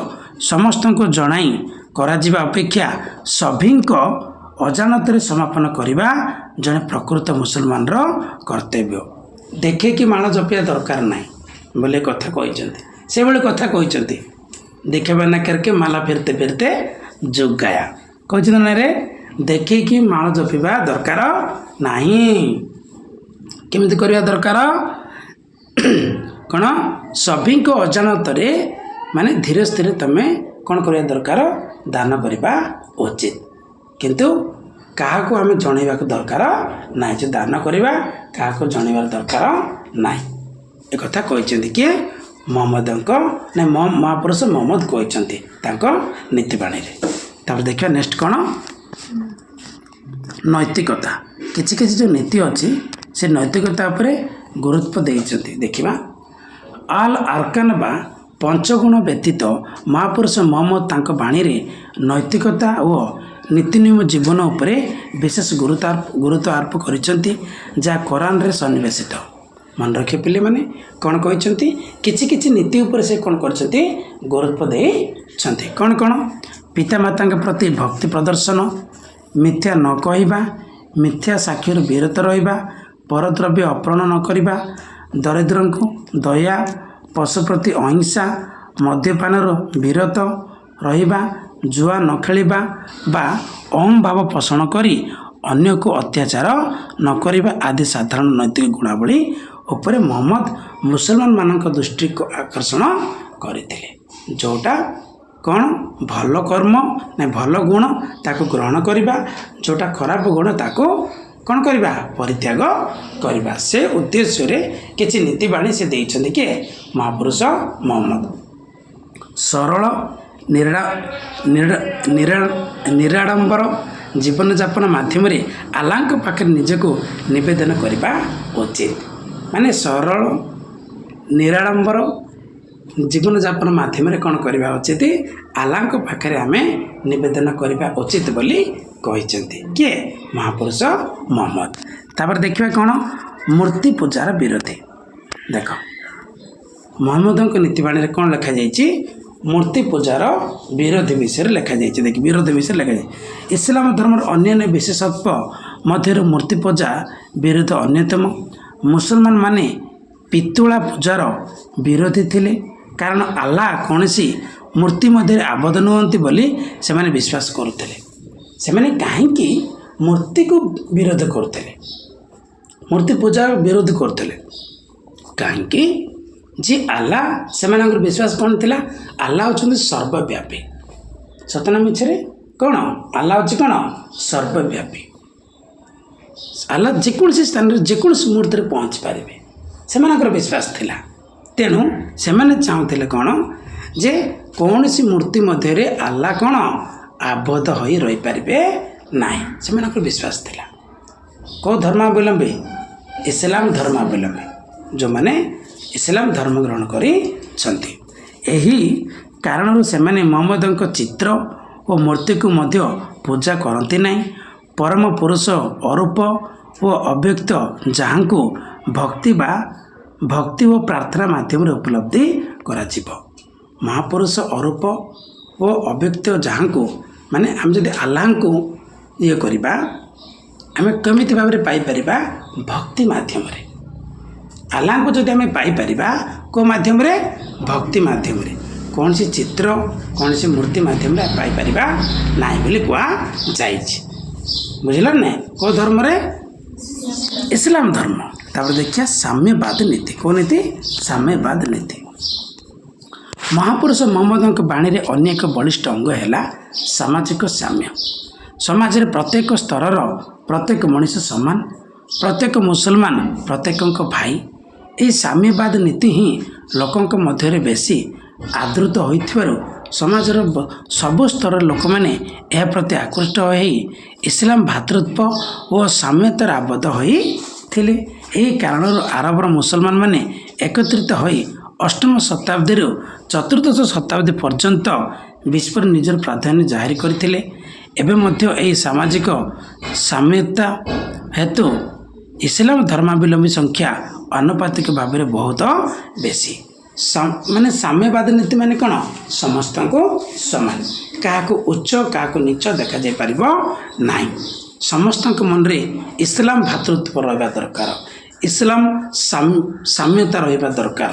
Speaker 1: ସମସ୍ତଙ୍କୁ ଜଣାଇ କରାଯିବା ଅପେକ୍ଷା ସଭିଙ୍କ ଅଜାଣତରେ ସମାପନ କରିବା ଜଣେ ପ୍ରକୃତ ମୁସଲମାନର କର୍ତ୍ତବ୍ୟ। ଦେଖେଇକି ମାଳ ଜପିବା ଦରକାର ନାହିଁ ବୋଲି କଥା କହିଛନ୍ତି। ସେଭଳି କଥା କହିଛନ୍ତି, ଦେଖେଇବା ନା କରିକେ ମାଲା ଫେରତେ ଫେରତେ ଯୁଗ ଗାୟା। କହିଛନ୍ତି ନା ରେ, ଦେଖେଇକି ମାଳ ଜପିବା ଦରକାର ନାହିଁ। କେମିତି କରିବା ଦରକାର? କ'ଣ, ସଭିଙ୍କ ଅଜାଣତରେ, ମାନେ ଧୀରେ ସ୍ଥିରେ ତମେ କ'ଣ କରିବା ଦରକାର, ଦାନ କରିବା ଉଚିତ। କିନ୍ତୁ କାହାକୁ ଆମେ ଜଣେଇବାକୁ ଦରକାର ନାହିଁ। ଯେ ଦାନ କରିବା କାହାକୁ ଜଣେଇବାର ଦରକାର ନାହିଁ। ଏକଥା କହିଛନ୍ତି କିଏ? ମହମ୍ମଦଙ୍କ, ମହାପୁରୁଷ ମହମ୍ମଦ କହିଛନ୍ତି ତାଙ୍କ ନୀତିବାଣୀରେ। ତାପରେ ଦେଖିବା ନେକ୍ସଟ କ'ଣ, ନୈତିକତା। କିଛି କିଛି ଯେଉଁ ନୀତି ଅଛି ସେ ନୈତିକତା ଉପରେ ଗୁରୁତ୍ୱ ଦେଇଛନ୍ତି। ଦେଖିବା, ଆଲ ଆରକାନ ବା ପଞ୍ଚଗୁଣ ବ୍ୟତୀତ ମହାପୁରୁଷ ମହମ୍ମଦ ତାଙ୍କ ବାଣୀରେ ନୈତିକତା ଓ ନୀତିନିୟମ ଜୀବନ ଉପରେ ବିଶେଷ ଗୁରୁତ୍ୱ ଆରୋପ କରିଛନ୍ତି, ଯାହା କୋରାନରେ ସନ୍ନିବେଶିତ। ମନେ ରଖିବେ ପିଲାମାନେ, କ'ଣ କହିଛନ୍ତି, କିଛି କିଛି ନୀତି ଉପରେ ସେ କ'ଣ କରିଛନ୍ତି, ଗୁରୁତ୍ୱ ଦେଇଛନ୍ତି। କ'ଣ କ'ଣ? ପିତାମାତାଙ୍କ ପ୍ରତି ଭକ୍ତି ପ୍ରଦର୍ଶନ, ମିଥ୍ୟା ନ କହିବା, ମିଥ୍ୟା ସାକ୍ଷୀରୁ ବିରତ ରହିବା, ପରଦ୍ରବ୍ୟ ଅପହରଣ ନ କରିବା, ଦରିଦ୍ରଙ୍କୁ ଦୟା, ପଶୁ ପ୍ରତି ଅହିଂସା, ମଦ୍ୟପାନରୁ ବିରତ ରହିବା, ଜୁଆ ନ ଖେଳିବା ବା ଅହଂ ଭାବ ପୋଷଣ କରି ଅନ୍ୟକୁ ଅତ୍ୟାଚାର ନ କରିବା ଆଦି ସାଧାରଣ ନୈତିକ ଗୁଣାବଳୀ ଉପରେ ମହମ୍ମଦ ମୁସଲମାନମାନଙ୍କ ଦୃଷ୍ଟିକୁ ଆକର୍ଷଣ କରିଥିଲେ। ଯେଉଁଟା କ'ଣ, ଭଲ କର୍ମ ନା ଭଲ ଗୁଣ ତାକୁ ଗ୍ରହଣ କରିବା, ଯେଉଁଟା ଖରାପ ଗୁଣ ତାକୁ କ'ଣ କରିବା, ପରିତ୍ୟାଗ କରିବା। ସେ ଉଦ୍ଦେଶ୍ୟରେ କିଛି ନୀତିବାଣୀ ସେ ଦେଇଛନ୍ତି କିଏ? ମହାପୁରୁଷ ମହମ୍ମଦ। ସରଳ ନିରାଡ଼ମ୍ବର ଜୀବନଯାପନ ମାଧ୍ୟମରେ ଆଲ୍ଲାହଙ୍କ ପାଖରେ ନିଜକୁ ନିବେଦନ କରିବା ଉଚିତ। ମାନେ ସରଳ, ନିରାଡ଼ମ୍ବର ଜୀବନଯାପନ ମାଧ୍ୟମରେ କ'ଣ କରିବା ଉଚିତ? ଆଲ୍ଲାହଙ୍କ ପାଖରେ ଆମେ ନିବେଦନ କରିବା ଉଚିତ ବୋଲି କହିଛନ୍ତି। କିଏ? ମହାପୁରୁଷ ମହମ୍ମଦ। ତାପରେ ଦେଖିବା କ'ଣ? ମୂର୍ତ୍ତି ପୂଜାର ବିରୋଧୀ। ଦେଖ ମହମ୍ମଦଙ୍କ ନୀତିବାଣୀରେ କ'ଣ ଲେଖାଯାଇଛି? ମୂର୍ତ୍ତି ପୂଜାର ବିରୋଧୀ ବିଷୟରେ ଲେଖାଯାଇଛି। ଦେଖି ବିରୋଧ ବିଷୟରେ ଲେଖାଯାଇଛି। ଇସଲାମ ଧର୍ମର ଅନ୍ୟାନ୍ୟ ବିଶେଷତ୍ୱ ମଧ୍ୟରୁ ମୂର୍ତ୍ତି ପୂଜା ବିରୋଧ ଅନ୍ୟତମ। ମୁସଲମାନ ମାନେ ପିତୁଳା ପୂଜାର ବିରୋଧୀ ଥିଲେ, କାରଣ ଆଲ୍ଲାହ କୌଣସି ମୂର୍ତ୍ତି ମଧ୍ୟରେ ଆବଦ୍ଧ ନୁହନ୍ତି ବୋଲି ସେମାନେ ବିଶ୍ୱାସ କରୁଥିଲେ। ସେମାନେ କାହିଁକି ମୂର୍ତ୍ତିକୁ ବିରୋଧ କରୁଥିଲେ? ମୂର୍ତ୍ତି ପୂଜା ବିରୋଧ କରୁଥିଲେ କାହିଁକି? ଯେ ଆଲ୍ଲାହ, ସେମାନଙ୍କର ବିଶ୍ୱାସ କ'ଣ ଥିଲା? ଆଲ୍ଲାହ ହେଉଛନ୍ତି ସର୍ବବ୍ୟାପୀ। ସତନା ମିଛରେ କ'ଣ? ଆଲ୍ଲାହ ହେଉଛି କ'ଣ? ସର୍ବବ୍ୟାପୀ। ଆଲ୍ଲାହ ଯେକୌଣସି ସ୍ଥାନରେ ଯେକୌଣସି ମୁହୂର୍ତ୍ତରେ ପହଞ୍ଚି ପାରିବେ, ସେମାନଙ୍କର ବିଶ୍ୱାସ ଥିଲା। ତେଣୁ ସେମାନେ ଚାହୁଁଥିଲେ କ'ଣ? ଯେ କୌଣସି ମୂର୍ତ୍ତି ମଧ୍ୟରେ ଆଲ୍ଲାହ କ'ଣ ଆବଦ୍ଧ ହୋଇ ରହିପାରିବେ ନାହିଁ, ସେମାନଙ୍କର ବିଶ୍ୱାସ ଥିଲା। କେଉଁ ଧର୍ମାବଲମ୍ବୀ? ଇସଲାମ ଧର୍ମାବଲମ୍ବୀ, ଯେଉଁମାନେ ଇସଲାମ ଧର୍ମ ଗ୍ରହଣ କରିଛନ୍ତି। ଏହି କାରଣରୁ ସେମାନେ ମହମ୍ମଦଙ୍କ ଚିତ୍ର ଓ ମୂର୍ତ୍ତିକୁ ମଧ୍ୟ ପୂଜା କରନ୍ତି ନାହିଁ। ପରମ ପୁରୁଷ ଅରୂପ ଓ ଅବ୍ୟକ୍ତ, ଯାହାଙ୍କୁ ଭକ୍ତି ଓ ପ୍ରାର୍ଥନା ମାଧ୍ୟମରେ ଉପଲବ୍ଧି କରାଯିବ। ମହାପୁରୁଷ ଅରୂପ ଓ ଅବ୍ୟକ୍ତ, ଯାହାଙ୍କୁ ମାନେ ଆମେ ଯଦି ଆଲ୍ଲାହଙ୍କୁ କରିବା, ଆମେ କେମିତି ଭାବରେ ପାଇପାରିବା? ଭକ୍ତି ମାଧ୍ୟମରେ। ଆଲ୍ଲାହଙ୍କୁ ଯଦି ଆମେ ପାଇପାରିବା କେଉଁ ମାଧ୍ୟମରେ? ଭକ୍ତି ମାଧ୍ୟମରେ। କୌଣସି ଚିତ୍ର, କୌଣସି ମୂର୍ତ୍ତି ମାଧ୍ୟମରେ ପାଇପାରିବା ନାହିଁ ବୋଲି କୁହାଯାଇଛି। ବୁଝିଲ ନା? କେଉଁ ଧର୍ମରେ? ଇସଲାମ ଧର୍ମ। ତାପରେ ଦେଖିବା ସାମ୍ୟବାଦ ନୀତି। କେଉଁ ନୀତି? ସାମ୍ୟବାଦ ନୀତି। ମହାପୁରୁଷ ମହମ୍ମଦଙ୍କ ବାଣୀରେ ଅନ୍ୟ ଏକ ବଳିଷ୍ଠ ଅଙ୍ଗ ହେଲା ସାମାଜିକ ସାମ୍ୟ। ସମାଜରେ ପ୍ରତ୍ୟେକ ସ୍ତରର ପ୍ରତ୍ୟେକ ମଣିଷ ସମାନ, ପ୍ରତ୍ୟେକ ମୁସଲମାନ ପ୍ରତ୍ୟେକଙ୍କ ଭାଇ। ଏହି ସାମ୍ୟବାଦ ନୀତି ହିଁ ଲୋକଙ୍କ ମଧ୍ୟରେ ବେଶୀ ଆଦୃତ ହୋଇଥିବାରୁ ସମାଜର ସବୁ ସ୍ତରର ଲୋକମାନେ ଏହା ପ୍ରତି ଆକୃଷ୍ଟ ହୋଇ ଇସଲାମ ଭାତୃତ୍ୱ ଓ ସାମ୍ୟତାରେ ଆବଦ୍ଧ ହୋଇଥିଲେ। ଏହି କାରଣରୁ ଆରବର ମୁସଲମାନମାନେ ଏକତ୍ରିତ ହୋଇ ଅଷ୍ଟମ ଶତାବ୍ଦୀରୁ ଚତୁର୍ଦ୍ଦଶ ଶତାବ୍ଦୀ ପର୍ଯ୍ୟନ୍ତ ବିଶ୍ୱରେ ନିଜର ପ୍ରାଧାନ୍ୟ ଜାହିର କରିଥିଲେ। ଏବେ ମଧ୍ୟ ଏହି ସାମାଜିକ ସାମ୍ୟତା ହେତୁ ଇସଲାମ ଧର୍ମାବଲମ୍ବୀ ସଂଖ୍ୟା ଆନୁପାତିକ ଭାବରେ ବହୁତ ବେଶୀ। ମାନେ ସାମ୍ୟବାଦ ନୀତି ମାନେ କ'ଣ? ସମସ୍ତଙ୍କୁ ସମାନ, କାହାକୁ ଉଚ୍ଚ କାହାକୁ ନିଚ ଦେଖାଯାଇପାରିବ ନାହିଁ। ସମସ୍ତଙ୍କ ମନରେ ଇସଲାମ ଭାତୃତ୍ୱ ରହିବା ଦରକାର, ଇସଲାମ ସାମ୍ୟତା ରହିବା ଦରକାର।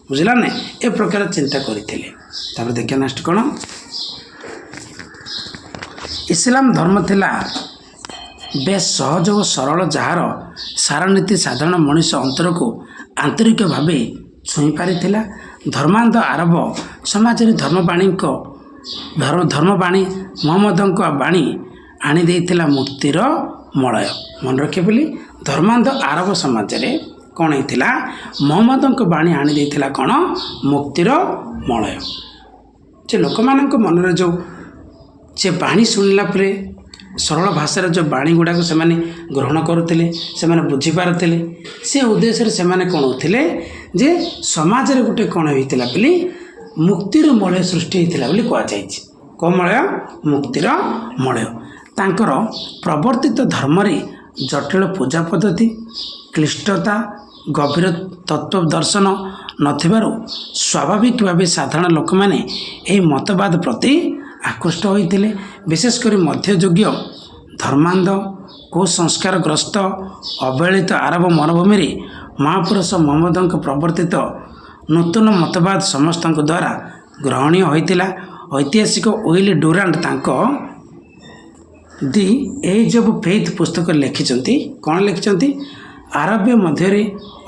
Speaker 1: ବୁଝିଲା ନା? ଏ ପ୍ରକାର ଚିନ୍ତା କରିଥିଲେ। ତାପରେ ଦେଖିବା ନେକ୍ସଟ କ'ଣ? ଇସଲାମ ଧର୍ମ ଥିଲା ବେଶ ସହଜ ଓ ସରଳ, ଯାହାର ସାରନୀତି ସାଧାରଣ ମଣିଷ ଅନ୍ତରକୁ ଆନ୍ତରିକ ଭାବେ ଛୁଇଁ ପାରିଥିଲା। ଧର୍ମାନ୍ଧ ଆରବ ସମାଜରେ ଧର୍ମବାଣୀ ମହମ୍ମଦଙ୍କ ବାଣୀ ଆଣିଦେଇଥିଲା ମୁକ୍ତିର ମଳୟ। ମନେ ରଖିବେ ବୋଲି, ଧର୍ମାନ୍ଧ ଆରବ ସମାଜରେ କ'ଣ ହେଇଥିଲା? ମହମ୍ମଦଙ୍କ ବାଣୀ ଆଣିଦେଇଥିଲା କ'ଣ? ମୁକ୍ତିର ମଳୟ। ଯେ ଲୋକମାନଙ୍କ ମନରେ ଯେଉଁ ସେ ବାଣୀ ଶୁଣିଲା ପରେ ସରଳ ଭାଷାରେ ଯେଉଁ ବାଣୀ ଗୁଡ଼ାକ ସେମାନେ ଗ୍ରହଣ କରୁଥିଲେ, ସେମାନେ ବୁଝିପାରୁଥିଲେ, ସେ ଉଦ୍ଦେଶ୍ୟରେ ସେମାନେ କ'ଣ ହେଉଥିଲେ? ଯେ ସମାଜରେ ଗୋଟେ କ'ଣ ହେଇଥିଲା ବୋଲି ମୁକ୍ତିର ମଳୟ ସୃଷ୍ଟି ହେଇଥିଲା ବୋଲି କୁହାଯାଇଛି। କେଉଁ ମଳୟ? ମୁକ୍ତିର ମଳୟ। ତାଙ୍କର ପ୍ରବର୍ତ୍ତିତ ଧର୍ମରେ ଜଟିଳ ପୂଜା ପଦ୍ଧତି, କ୍ଲିଷ୍ଟତା, ଗଭୀର ତତ୍ତ୍ୱ ଦର୍ଶନ ନଥିବାରୁ ସ୍ୱାଭାବିକ ଭାବେ ସାଧାରଣ ଲୋକମାନେ ଏହି ମତବାଦ ପ୍ରତି ଆକୃଷ୍ଟ ହୋଇଥିଲେ। ବିଶେଷ କରି ମଧ୍ୟଯୁଗୀୟ ଧର୍ମାନ୍ଧ କୁସଂସ୍କାରଗ୍ରସ୍ତ ଅବହେଳିତ ଆରବ ମରୁଭୂମିରେ ମହାପୁରୁଷ ମହମ୍ମଦଙ୍କ ପ୍ରବର୍ତ୍ତିତ ନୂତନ ମତବାଦ ସମସ୍ତଙ୍କ ଦ୍ୱାରା ଗ୍ରହଣୀୟ ହୋଇଥିଲା। ଐତିହାସିକ ୱିଲ୍ ଡୁରାଣ୍ଟ ତାଙ୍କ ଦି ଏଜ୍ ଅଫ୍ ଫେଥ୍ ପୁସ୍ତକରେ ଲେଖିଛନ୍ତି। କ'ଣ ଲେଖିଛନ୍ତି? ଆରବ୍ୟ ମଧ୍ୟରେ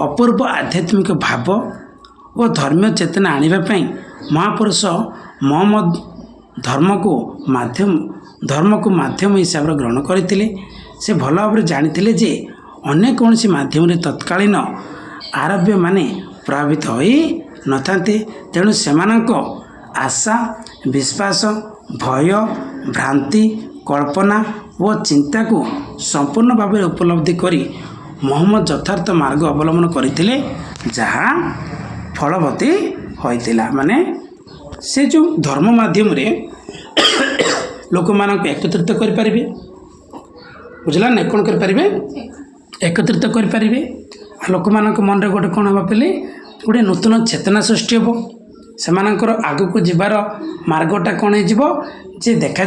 Speaker 1: ଅପୂର୍ବ ଆଧ୍ୟାତ୍ମିକ ଭାବ ଓ ଧର୍ମୀୟ ଚେତନା ଆଣିବା ପାଇଁ ମହାପୁରୁଷ ମହମ୍ମଦ ଧର୍ମକୁ ମାଧ୍ୟମ ହିସାବରେ ଗ୍ରହଣ କରିଥିଲେ। ସେ ଭଲ ଭାବରେ ଜାଣିଥିଲେ ଯେ ଅନ୍ୟ କୌଣସି ମାଧ୍ୟମରେ ତତ୍କାଳୀନ ଆରବ୍ୟମାନେ ପ୍ରଭାବିତ ହୋଇ ନଥାନ୍ତି। ତେଣୁ ସେମାନଙ୍କ ଆଶା, ବିଶ୍ୱାସ, ଭୟ, ଭ୍ରାନ୍ତି, କଳ୍ପନା ଓ ଚିନ୍ତାକୁ ସମ୍ପୂର୍ଣ୍ଣ ଭାବରେ ଉପଲବ୍ଧି କରି ମହମ୍ମଦ ଯଥାର୍ଥ ମାର୍ଗ ଅବଲମ୍ବନ କରିଥିଲେ, ଯାହା ଫଳବତୀ होइतिला माने से जो धर्म माध्यम रे लोक मानक एकत्रित कर पारिबे बुझला ना कोन कर पारिबे एकत्रित कर पारिबे लोक मानक मन रे गोटे कोन हबा पेले गोटे नूतन चेतना सृष्टि हो सेमानकर आगको जीवार मार्गटा कौन हो जे देखा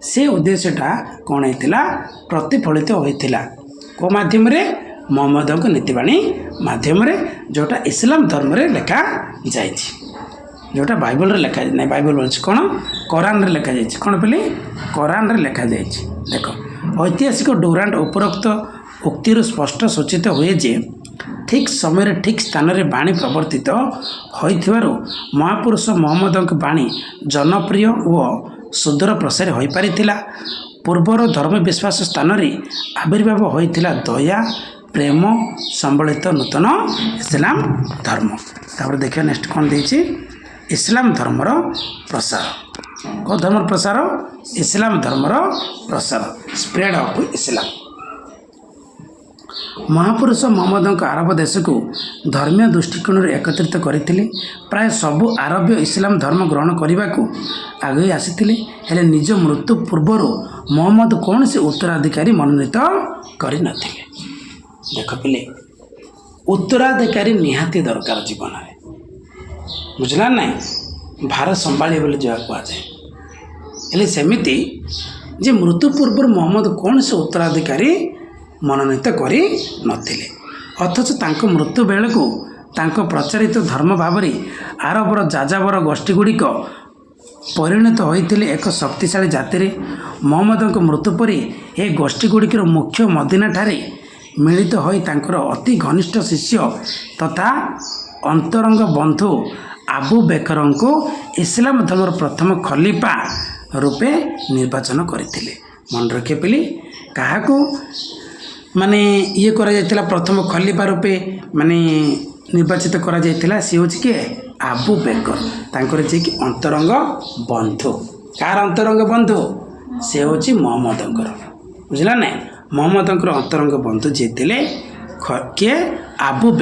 Speaker 1: से उद्देश्यटा कौन होता प्रतिफलित होता को माध्यम रे मोहम्मद नीतिवाणी माध्यम रे जोटा इस्लाम धर्म रे लेखा जाइए जोटा बाइबल रे लेखा नहीं बाइबल बोलছে कौन कुरान रे लेखा जाइए कौन पे कुरान रे लेखा जाइए देख ऐतिहासिक डोरांट उपरोक्त उक्तिर स्पष्ट सूचित हुए जे ठीक समय ठीक स्थान रे बाणी प्रवर्तित होइथिबारु महापुरुष मोहम्मद बाणी जनप्रिय और सुदूर प्रसार हो पारिथिला पूर्वर धर्म विश्वास स्थान रे आविर्भाव होइथिला दया प्रेम संबलित नूतन इस्लाम धर्म तापर देखिए नेक्स्ट कौन देछि इस्लाम धर्मर प्रसार को धर्म प्रसार इस्लाम धर्मर प्रसार स्प्रेड ऑफ इस्लाम महापुरुष मोहम्मद आरब देश को धर्मीय दृष्टिकोण एकत्रित करते प्राय सबु आरबीय इस्लाम धर्म ग्रहण करने को आगे आसी निज मृत्यु पूर्वर मोहम्मद कौन से उत्तराधिकारी मनोनीत कर देख पिले उत्तराधिकारी निहाती दरकार जीवन में बुझला ना भार संभाली बोले जहाँ कहुए सेमिति जे मृत्यु पूर्व मोहम्मद कौन से उत्तराधिकारी मनोनीत करी नथिले अथच तांको मृत्यु बेलू तांको प्रचारित धर्म भाव आरबर जाजाबर गोष्ठी गुड़िक परिणत होते एक शक्तिशाली जाति रे मोहम्मद मृत्यु पर यह गोष्ठी गुड़िकर मुख्य मदीना ठारे मिलित होई तांकर अति घनिष्ठ शिष्य तथा अंतरंग बंधु आबू बेकर को इस्लाम धर्म प्रथम खलीफा रूपे निर्वाचन करथिले मन रखे पिली क्या माने ये करा जायतिला प्रथम खलीफा रूपे माने निर्वाचित करा जायतिला सी होची के आबू बेकर तांकर जे कि अंतरंग बंधु कार अंतरंग बंधु से होची मोहम्मदंकर बुझला ना मोहम्मदंकर अंतरंग बंधु जे थिले के आबू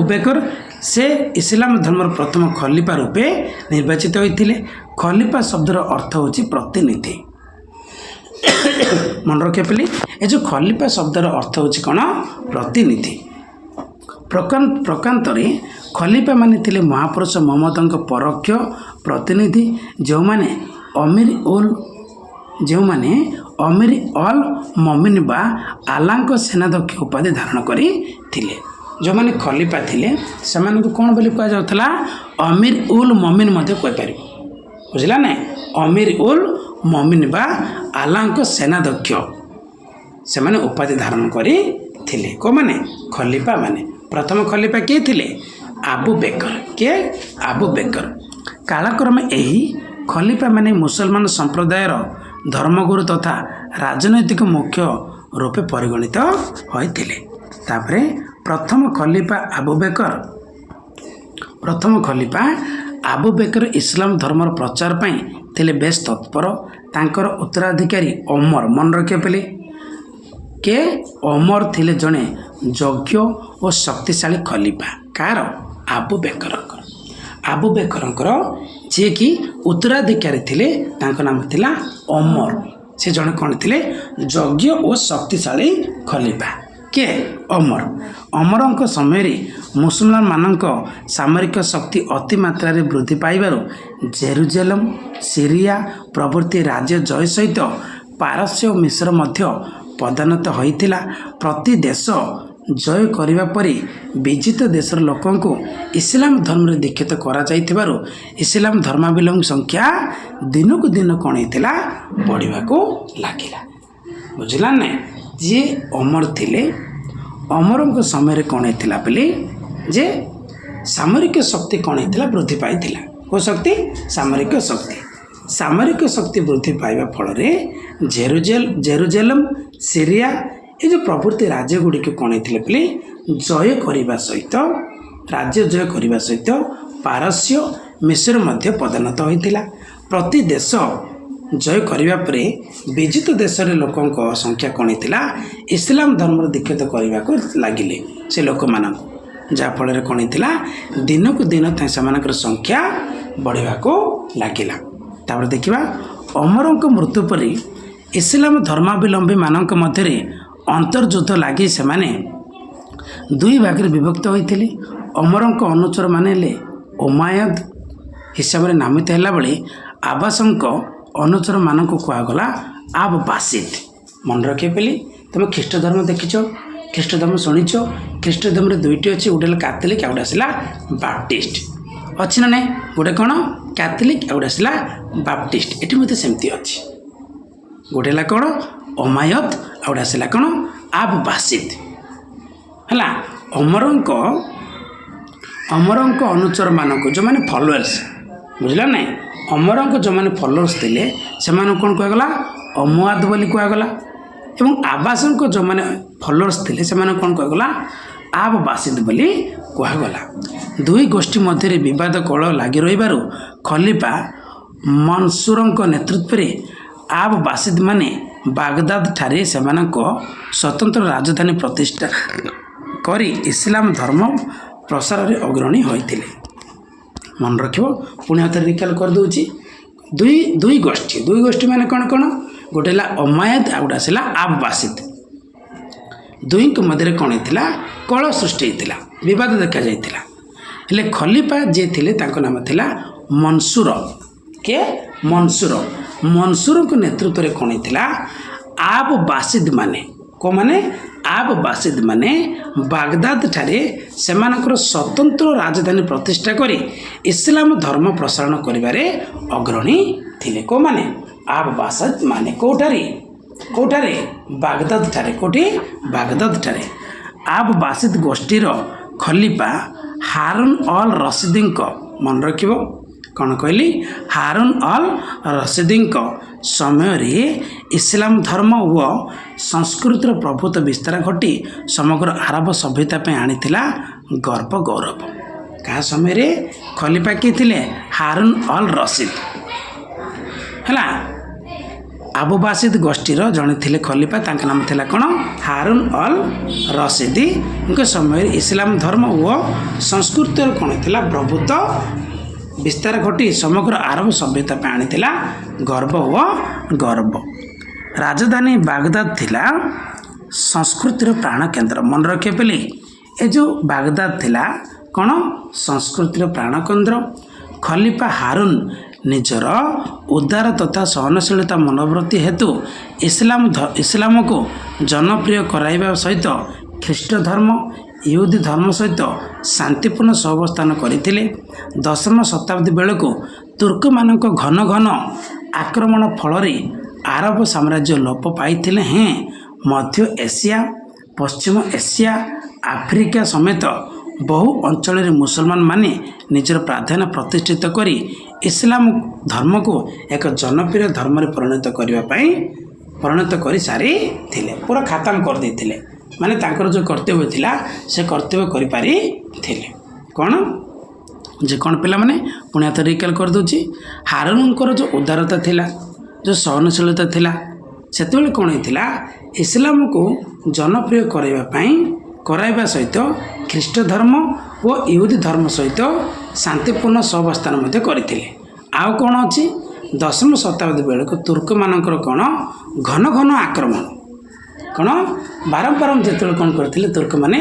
Speaker 1: बेकर से इस्लाम धर्म प्रथम खलीफा रूपे निर्वाचित होइतिले खलीफा शब्दर अर्थ होची प्रतिनिधि मन रखे पिली ये जो खलीफा शब्दर अर्थ होची कौन प्रतिनिधि प्रकांतरे खलीफा माने थिले महापुरुष मोहम्मद परोक्ष प्रतिनिधि जो माने अमीर अल मोमिन बा आलांक सेनाध्यक्ष उपाधि धारण करी थिले जो माने खलीफा थिले समान को कौन बोली कहा जाउथला अमीर उल मोमिन मध्य कहि पारिबो बुझला ना अमीर उल मोमिन बा आलांक सेनाध्यक्ष से माने उपाधि धारण करी थिले को माने खलीफा माने प्रथम खलीफा किए थिले आबू बेकर कालक्रमे एही खलीफा माने मुसलमान संप्रदायर धर्मगुरु तथा राजनैतिक मुख्य रूपे परिगणित होइथिले तापरे प्रथम खलीफा आबू बेकर इस्लाम धर्मर प्रचार पाई थिले बेस तत्पर तांकर उत्तराधिकारी ओमर मन रखे पेले के ओमर थिले जने योग्य और शक्तिशाली खलीफा कार आबू बेकर जे कि उत्तराधिकारी थिले तांको नाम थिला ओमर से जने कौन थिले योग्य और शक्तिशाली खलीफा के अमरंक समय रे मुसलमान मानक सामरिक शक्ति अति मात्रा रे वृद्धि पाइबारु जेरुजेलम सीरिया प्रभृति राज्य जय सहित पारस्य और मिश्र मध्य पदान्नत होइतिला प्रति देश जय करिबा परि विजित देशर लोकन को इस्लाम धर्म रे दीक्षित करा जाइतिबारु इस्लाम धर्मावलंबी संख्या दिन को दिन कौन होइतिला बढ़िबा को लागिला बुझला ने जे अमर थिले अमरंक समय कौन होता बोले जे सामरिक शक्ति कौन होता वृद्धि पाई को शक्ति सामरिक शक्ति वृद्धि पाइबा फल जेरुजेलम सीरिया ये जो प्रभृति राज्य गुड़िक कौन होते बोले राज्य जय करने सहित पारस्य मिश्र मध्य पदान्नत होता प्रति देश जय करने पर विजित देश लोकों संख्या कौन होता इस्लाम धर्म दीक्षित करने को लगिले से लोक मान ଯାହାଫଳରେ କ'ଣ ହେଇଥିଲା ଦିନକୁ ଦିନ ସେମାନଙ୍କର ସଂଖ୍ୟା ବଢ଼ିବାକୁ ଲାଗିଲା। ତାପରେ ଦେଖିବା ଅମରଙ୍କ ମୃତ୍ୟୁ ପରେ ଇସଲାମ ଧର୍ମାବଲମ୍ବୀମାନଙ୍କ ମଧ୍ୟରେ ଅନ୍ତର୍ଯୁଦ୍ଧ ଲାଗି ସେମାନେ ଦୁଇ ଭାଗରେ ବିଭକ୍ତ ହୋଇଥିଲେ। ଅମରଙ୍କ ଅନୁଚରମାନେ ହେଲେ ଉମାୟଦ ହିସାବରେ ନାମିତ ହେଲାବେଳେ ଆବାସଙ୍କ ଅନୁଚରମାନଙ୍କୁ କୁହାଗଲା ଆବବାସିଦ। ମନେ ରଖିବା ବୋଲି ତୁମେ ଖ୍ରୀଷ୍ଟ ଧର୍ମ ଦେଖିଛ, ଖ୍ରୀଷ୍ଟ ଧର୍ମ ଶୁଣିଛ। ଖ୍ରୀଷ୍ଟ ଧର୍ମରେ ଦୁଇଟି ଅଛି, ଗୋଟେ ହେଲା କାଥୋଲିକ ଆଉ ଗୋଟେ ଆସିଲା ବାପ୍ଟିଷ୍ଟ। ଅଛି ନା ନାଇଁ? ଗୋଟେ କ'ଣ କାଥୋଲିକ ଆଉ ଗୋଟେ ଆସିଲା ବାପ୍ଟିଷ୍ଟ। ଏଠି ମଧ୍ୟ ସେମିତି ଅଛି। ଗୋଟେ ହେଲା କ'ଣ ଅମାୟତ ଆଉ ଗୋଟେ ଆସିଲା କ'ଣ ଆବବାସିଦ ହେଲା। ଅମରଙ୍କ ଅନୁଚରମାନଙ୍କୁ ଯେଉଁମାନେ ଫଲୋଅର୍ସ, ବୁଝିଲ ନାଇଁ, ଅମରଙ୍କ ଯେଉଁମାନେ ଫଲୋଅର୍ସ ଥିଲେ ସେମାନଙ୍କୁ କ'ଣ କୁହାଗଲା ଅମୁଆଦ ବୋଲି କୁହାଗଲା। ଏବଂ ଆବାସଙ୍କ ଯେଉଁମାନେ ଫଲୋଅର୍ସ ଥିଲେ ସେମାନଙ୍କୁ କ'ଣ କୁହାଗଲା ଆବବାସିଦ ବୋଲି କୁହାଗଲା। ଦୁଇ ଗୋଷ୍ଠୀ ମଧ୍ୟରେ ବିବାଦ କଳ ଲାଗି ରହିବାରୁ ଖଲିଫା ମନସୁରଙ୍କ ନେତୃତ୍ୱରେ ଆବବାସିଦ ମାନେ ବାଗଦାଦ ଠାରେ ସେମାନଙ୍କ ସ୍ୱତନ୍ତ୍ର ରାଜଧାନୀ ପ୍ରତିଷ୍ଠା କରି ଇସଲାମ ଧର୍ମ ପ୍ରସାରରେ ଅଗ୍ରଣୀ ହୋଇଥିଲେ। ମନେ ରଖିବ, ପୁଣି ହାତରେ ରିକାଲ କରିଦେଉଛି। ଦୁଇ ଗୋଷ୍ଠୀ ମାନେ କ'ଣ କ'ଣ? ଗୋଟେ ହେଲା ଅମାୟଦ ଆଉ ଗୋଟେ ଆସିଲା ଆବବାସିଦ। ଦୁଇଙ୍କ ମଧ୍ୟରେ କ'ଣ ହେଇଥିଲା? କଳ ସୃଷ୍ଟି ହେଇଥିଲା, ବିବାଦ ଦେଖାଯାଇଥିଲା। ହେଲେ ଖଲିଫା ଯିଏ ଥିଲେ ତାଙ୍କ ନାମ ଥିଲା ମନସୁର। କିଏ? ମନସୁର। ମନସୁରଙ୍କ ନେତୃତ୍ୱରେ କ'ଣ ହେଇଥିଲା? ଆବବାସିଦ ମାନେ, କେଉଁମାନେ? ଆବବାସିଦ ମାନେ ବାଗଦାଦ ଠାରେ ସେମାନଙ୍କର ସ୍ୱତନ୍ତ୍ର ରାଜଧାନୀ ପ୍ରତିଷ୍ଠା କରି ଇସଲାମ ଧର୍ମ ପ୍ରସାରଣ କରିବାରେ ଅଗ୍ରଣୀ ଥିଲେ। କେଉଁମାନେ? ଆବବାସିଦ ମାନେ। କେଉଁଠାରେ? ବାଗଦାଦ ଠାରେ। କେଉଁଠି? ବାଗଦାଦ ଠାରେ। ଆବବାସିଦ ଗୋଷ୍ଠୀର ଖଲିଫା ହାରୁନ ଅଲ ରସିଦଙ୍କ, ମନେ ରଖିବ କ'ଣ କହିଲି? ହାରୁନ ଅଲ ରସିଦଙ୍କ ସମୟରେ ଇସଲାମ ଧର୍ମ ଓ ସଂସ୍କୃତିର ପ୍ରଭୁତ ବିସ୍ତାର ଘଟି ସମଗ୍ର ଆରବ ସଭ୍ୟତା ପାଇଁ ଆଣିଥିଲା ଗର୍ବ ଗୌରବ। କାହା ସମୟରେ? ଖଲିଫା କିଏ ଥିଲେ? ହାରୁନ ଅଲ ରସିଦ ହେଲା। ଆବବାସିଦ ଗୋଷ୍ଠୀର ଜଣେ ଥିଲେ ଖଲିଫା, ତାଙ୍କ ନାମ ଥିଲା କ'ଣ? ହାରୁନ ଅଲ ରସିଦଙ୍କ ସମୟରେ ଇସଲାମ ଧର୍ମ ଓ ସଂସ୍କୃତିର କ'ଣ ଥିଲା? ପ୍ରଭୁତ ବିସ୍ତାର ଘଟି ସମଗ୍ର ଆରବ ସଭ୍ୟତା ପାଇଁ ଆଣିଥିଲା ଗର୍ବ ଓ ଗୌରବ। ରାଜଧାନୀ ବାଗଦାଦ ଥିଲା ସଂସ୍କୃତିର ପ୍ରାଣ କେନ୍ଦ୍ର। ମନେ ରଖିବା ବୋଲି ଏ ଯେଉଁ ବାଗଦାଦ ଥିଲା କ'ଣ? ସଂସ୍କୃତିର ପ୍ରାଣ କେନ୍ଦ୍ର। ଖଲିଫା ହାରୁନ ନିଜର ଉଦାର ତଥା ସହନଶୀଳତା ମନୋବୃତ୍ତି ହେତୁ ଇସଲାମକୁ ଜନପ୍ରିୟ କରାଇବା ସହିତ ଖ୍ରୀଷ୍ଟ ଧର୍ମ ଇହୁଦୀ ଧର୍ମ ସହିତ ଶାନ୍ତିପୂର୍ଣ୍ଣ ସହାବସ୍ଥାନ କରିଥିଲେ। ଦଶମ ଶତାବ୍ଦୀ ବେଳକୁ ତୁର୍କମାନଙ୍କ ଘନ ଆକ୍ରମଣ ଫଳରେ ଆରବ ସାମ୍ରାଜ୍ୟ ଲୋପ ପାଇଥିଲେ ହେଁ ମଧ୍ୟ ଏସିଆ, ପଶ୍ଚିମ ଏସିଆ, ଆଫ୍ରିକା ସମେତ ବହୁ ଅଞ୍ଚଳରେ ମୁସଲମାନମାନେ ନିଜର ପ୍ରାଧାନ୍ୟ ପ୍ରତିଷ୍ଠିତ କରି ଇସଲାମ ଧର୍ମକୁ ଏକ ଜନପ୍ରିୟ ଧର୍ମରେ ପରିଣତ କରି ସାରିଥିଲେ। ପୁରା ଖାତାମ କରିଦେଇଥିଲେ। ମାନେ ତାଙ୍କର ଯେଉଁ କର୍ତ୍ତବ୍ୟ ଥିଲା ସେ କର୍ତ୍ତବ୍ୟ କରିପାରିଥିଲେ। କ'ଣ ପିଲାମାନେ? ପୁଣି ହାତ ରିକାଲ କରିଦେଉଛି। ହାରୁନଙ୍କର ଯେଉଁ ଉଦାରତା ଥିଲା, ଯେଉଁ ସହନଶୀଳତା ଥିଲା, ସେତେବେଳେ କ'ଣ ହେଇଥିଲା? ଇସଲାମକୁ ଜନପ୍ରିୟ କରାଇବା ସହିତ ଖ୍ରୀଷ୍ଟ ଧର୍ମ ଓ ଇହୁଦୀ ଧର୍ମ ସହିତ ଶାନ୍ତିପୂର୍ଣ୍ଣ ସହାବସ୍ଥାନ ମଧ୍ୟ କରିଥିଲେ। ଆଉ କ'ଣ ଅଛି? ଦଶମ ଶତାବ୍ଦୀ ବେଳକୁ ତୁର୍କମାନଙ୍କର କ'ଣ ଘନ ଆକ୍ରମଣ, କ'ଣ ବାରମ୍ବାର ଯେତେବେଳେ କ'ଣ କରିଥିଲେ? ତୁର୍କମାନେ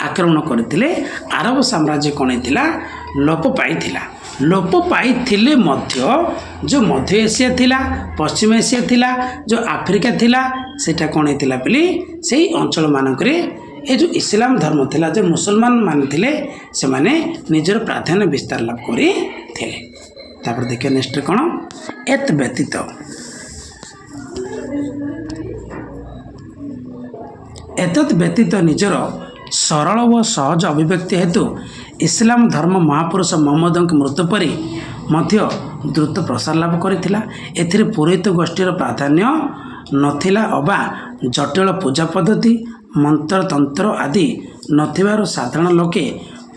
Speaker 1: ଆକ୍ରମଣ କରିଥିଲେ। ଆରବ ସାମ୍ରାଜ୍ୟ କ'ଣ ହେଇଥିଲା? ଲୋପ ପାଇଥିଲେ ମଧ୍ୟ ଯେଉଁ ମଧ୍ୟ ଏସିଆ ଥିଲା, ପଶ୍ଚିମ ଏସିଆ ଥିଲା, ଯେଉଁ ଆଫ୍ରିକା ଥିଲା, ସେଇଟା କ'ଣ ହେଇଥିଲା ବୋଲି ସେଇ ଅଞ୍ଚଳମାନଙ୍କରେ ଏ ଯେଉଁ ଇସଲାମ ଧର୍ମ ଥିଲା, ଯେଉଁ ମୁସଲମାନ ମାନେ ଥିଲେ, ସେମାନେ ନିଜର ପ୍ରାଧାନ୍ୟ ବିସ୍ତାର ଲାଭ କରିଥିଲେ। ତାପରେ ଦେଖିବା ନେକ୍ସଟ କ'ଣ? ଏତଦ୍ ବ୍ୟତୀତ ନିଜର ସରଳ ଓ ସହଜ ଅଭିବ୍ୟକ୍ତି ହେତୁ ଇସଲାମ ଧର୍ମ ମହାପୁରୁଷ ମହମ୍ମଦଙ୍କ ମୃତ୍ୟୁ ପରେ ମଧ୍ୟ ଦ୍ରୁତ ପ୍ରସାର ଲାଭ କରିଥିଲା। ଏଥିରେ ପୁରୋହିତ ଗୋଷ୍ଠୀର ପ୍ରାଧାନ୍ୟ ନଥିଲା ଅବା ଜଟିଳ ପୂଜା ପଦ୍ଧତି, ମନ୍ତ୍ରତନ୍ତ୍ର ଆଦି ନଥିବାରୁ ସାଧାରଣ ଲୋକେ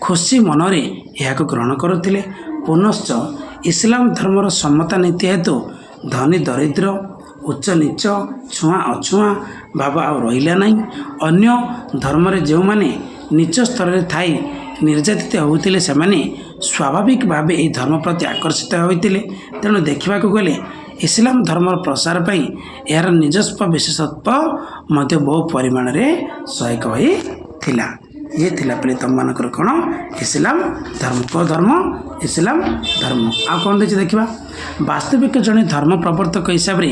Speaker 1: ଖୁସି ମନରେ ଏହାକୁ ଗ୍ରହଣ କରୁଥିଲେ। ପୁନଶ୍ଚ ଇସଲାମ ଧର୍ମର ସମତା ନୀତି ହେତୁ ଧନୀ ଦରିଦ୍ର, ଉଚ୍ଚ ନୀଚ, ଛୁଆଁ ଅଛୁଆଁ ଭାବ ଆଉ ରହିଲା ନାହିଁ। ଅନ୍ୟ ଧର୍ମରେ ଯେଉଁମାନେ ନିଚ ସ୍ତରରେ ଥାଇ ନିର୍ଯାତିତ ହେଉଥିଲେ ସେମାନେ ସ୍ୱାଭାବିକ ଭାବେ ଏହି ଧର୍ମ ପ୍ରତି ଆକର୍ଷିତ ହୋଇଥିଲେ। ତେଣୁ ଦେଖିବାକୁ ଗଲେ ଇସଲାମ ଧର୍ମର ପ୍ରସାର ପାଇଁ ଏହାର ନିଜସ୍ୱ ବିଶେଷତ୍ୱ ମଧ୍ୟ ବହୁ ପରିମାଣରେ ସହାୟକ ହୋଇଥିଲା। ଇଏ ଥିଲା ପିଲେ ତୁମମାନଙ୍କର କ'ଣ ଇସଲାମ ଧର୍ମ। କେଉଁ ଧର୍ମ? ଇସଲାମ ଧର୍ମ। ଆଉ କ'ଣ ଦେଇଛି ଦେଖିବା। ବାସ୍ତବିକ ଜଣେ ଧର୍ମ ପ୍ରବର୍ତ୍ତକ ହିସାବରେ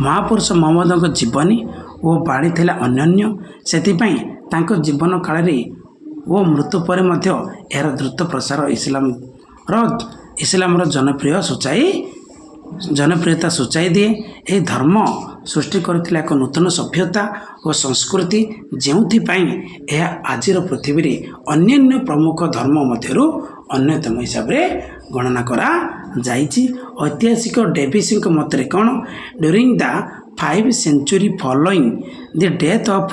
Speaker 1: ମହାପୁରୁଷ ମହମ୍ମଦଙ୍କ ଜୀବନୀ ଓ ବାଣୀ ଥିଲା ଅନନ୍ୟ। ସେଥିପାଇଁ ତାଙ୍କ ଜୀବନ କାଳରେ ଓ ମୃତ୍ୟୁ ପରେ ମଧ୍ୟ ଏହାର ଦ୍ରୁତ ପ୍ରସାର ଇସଲାମର ଜନପ୍ରିୟତା ସୂଚାଇ ଦିଏ। ଏହି ଧର୍ମ ସୃଷ୍ଟି କରିଥିଲା ଏକ ନୂତନ ସଭ୍ୟତା ଓ ସଂସ୍କୃତି, ଯେଉଁଥିପାଇଁ ଏହା ଆଜିର ପୃଥିବୀରେ ଅନ୍ୟାନ୍ୟ ପ୍ରମୁଖ ଧର୍ମ ମଧ୍ୟରୁ ଅନ୍ୟତମ ହିସାବରେ ଗଣନା କରାଯାଇଛି। ଐତିହାସିକ ଡେଭିସଙ୍କ ମତରେ କ'ଣ? During the 5th century following the death of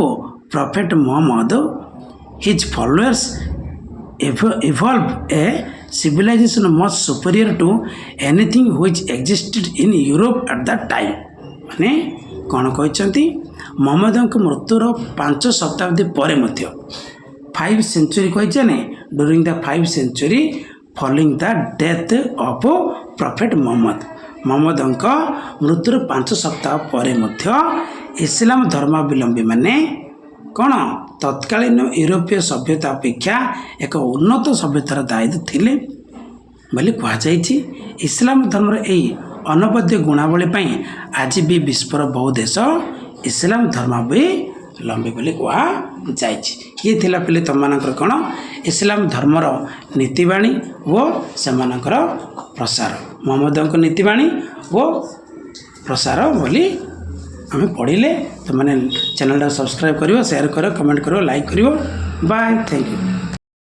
Speaker 1: Prophet Muhammad, his followers evolved a civilization much superior to anything which existed in Europe at that time। ମାନେ କ'ଣ କହିଛନ୍ତି? ମହମ୍ମଦଙ୍କ ମୃତ୍ୟୁର 5 ଶତାବ୍ଦୀ ପରେ ମଧ୍ୟ 5th century କହିছে ନା, during the 5th century following the death of Prophet ମହମ୍ମଦଙ୍କ ମୃତ୍ୟୁର 5 ସପ୍ତାହ ପରେ ମଧ୍ୟ ଇସଲାମ ଧର୍ମାବଲମ୍ବୀମାନେ କ'ଣ ତତ୍କାଳୀନ ୟୁରୋପୀୟ ସଭ୍ୟତା ଅପେକ୍ଷା ଏକ ଉନ୍ନତ ସଭ୍ୟତାର ଦାୟିତ୍ୱ ଥିଲେ ବୋଲି କୁହାଯାଇଛି। ଇସଲାମ ଧର୍ମର ଏହି ଅନବଦ୍ୟ ଗୁଣାବଳୀ ପାଇଁ ଆଜି ବି ବିଶ୍ୱର ବହୁ ଦେଶ ଇସଲାମ ଧର୍ମାବଲମ୍ବୀ ବୋଲି କୁହାଯାଇଛି। ଇଏ ଥିଲା ପିଲେ ତୁମମାନଙ୍କର କ'ଣ ଇସଲାମ ଧର୍ମର ନୀତିବାଣୀ ଓ ସେମାନଙ୍କର ପ୍ରସାର। ମହମ୍ମଦଙ୍କ ନୀତିବାଣୀ ଓ ପ୍ରସାର ବୋଲି ଆମେ ପଢ଼ିଲେ। ତୁମମାନେ ଚ୍ୟାନେଲଟା ସବସ୍କ୍ରାଇବ୍ କରିବ, ସେୟାର କରିବ, କମେଣ୍ଟ କରିବ, ଲାଇକ୍ କରିବ। Bye, thank you.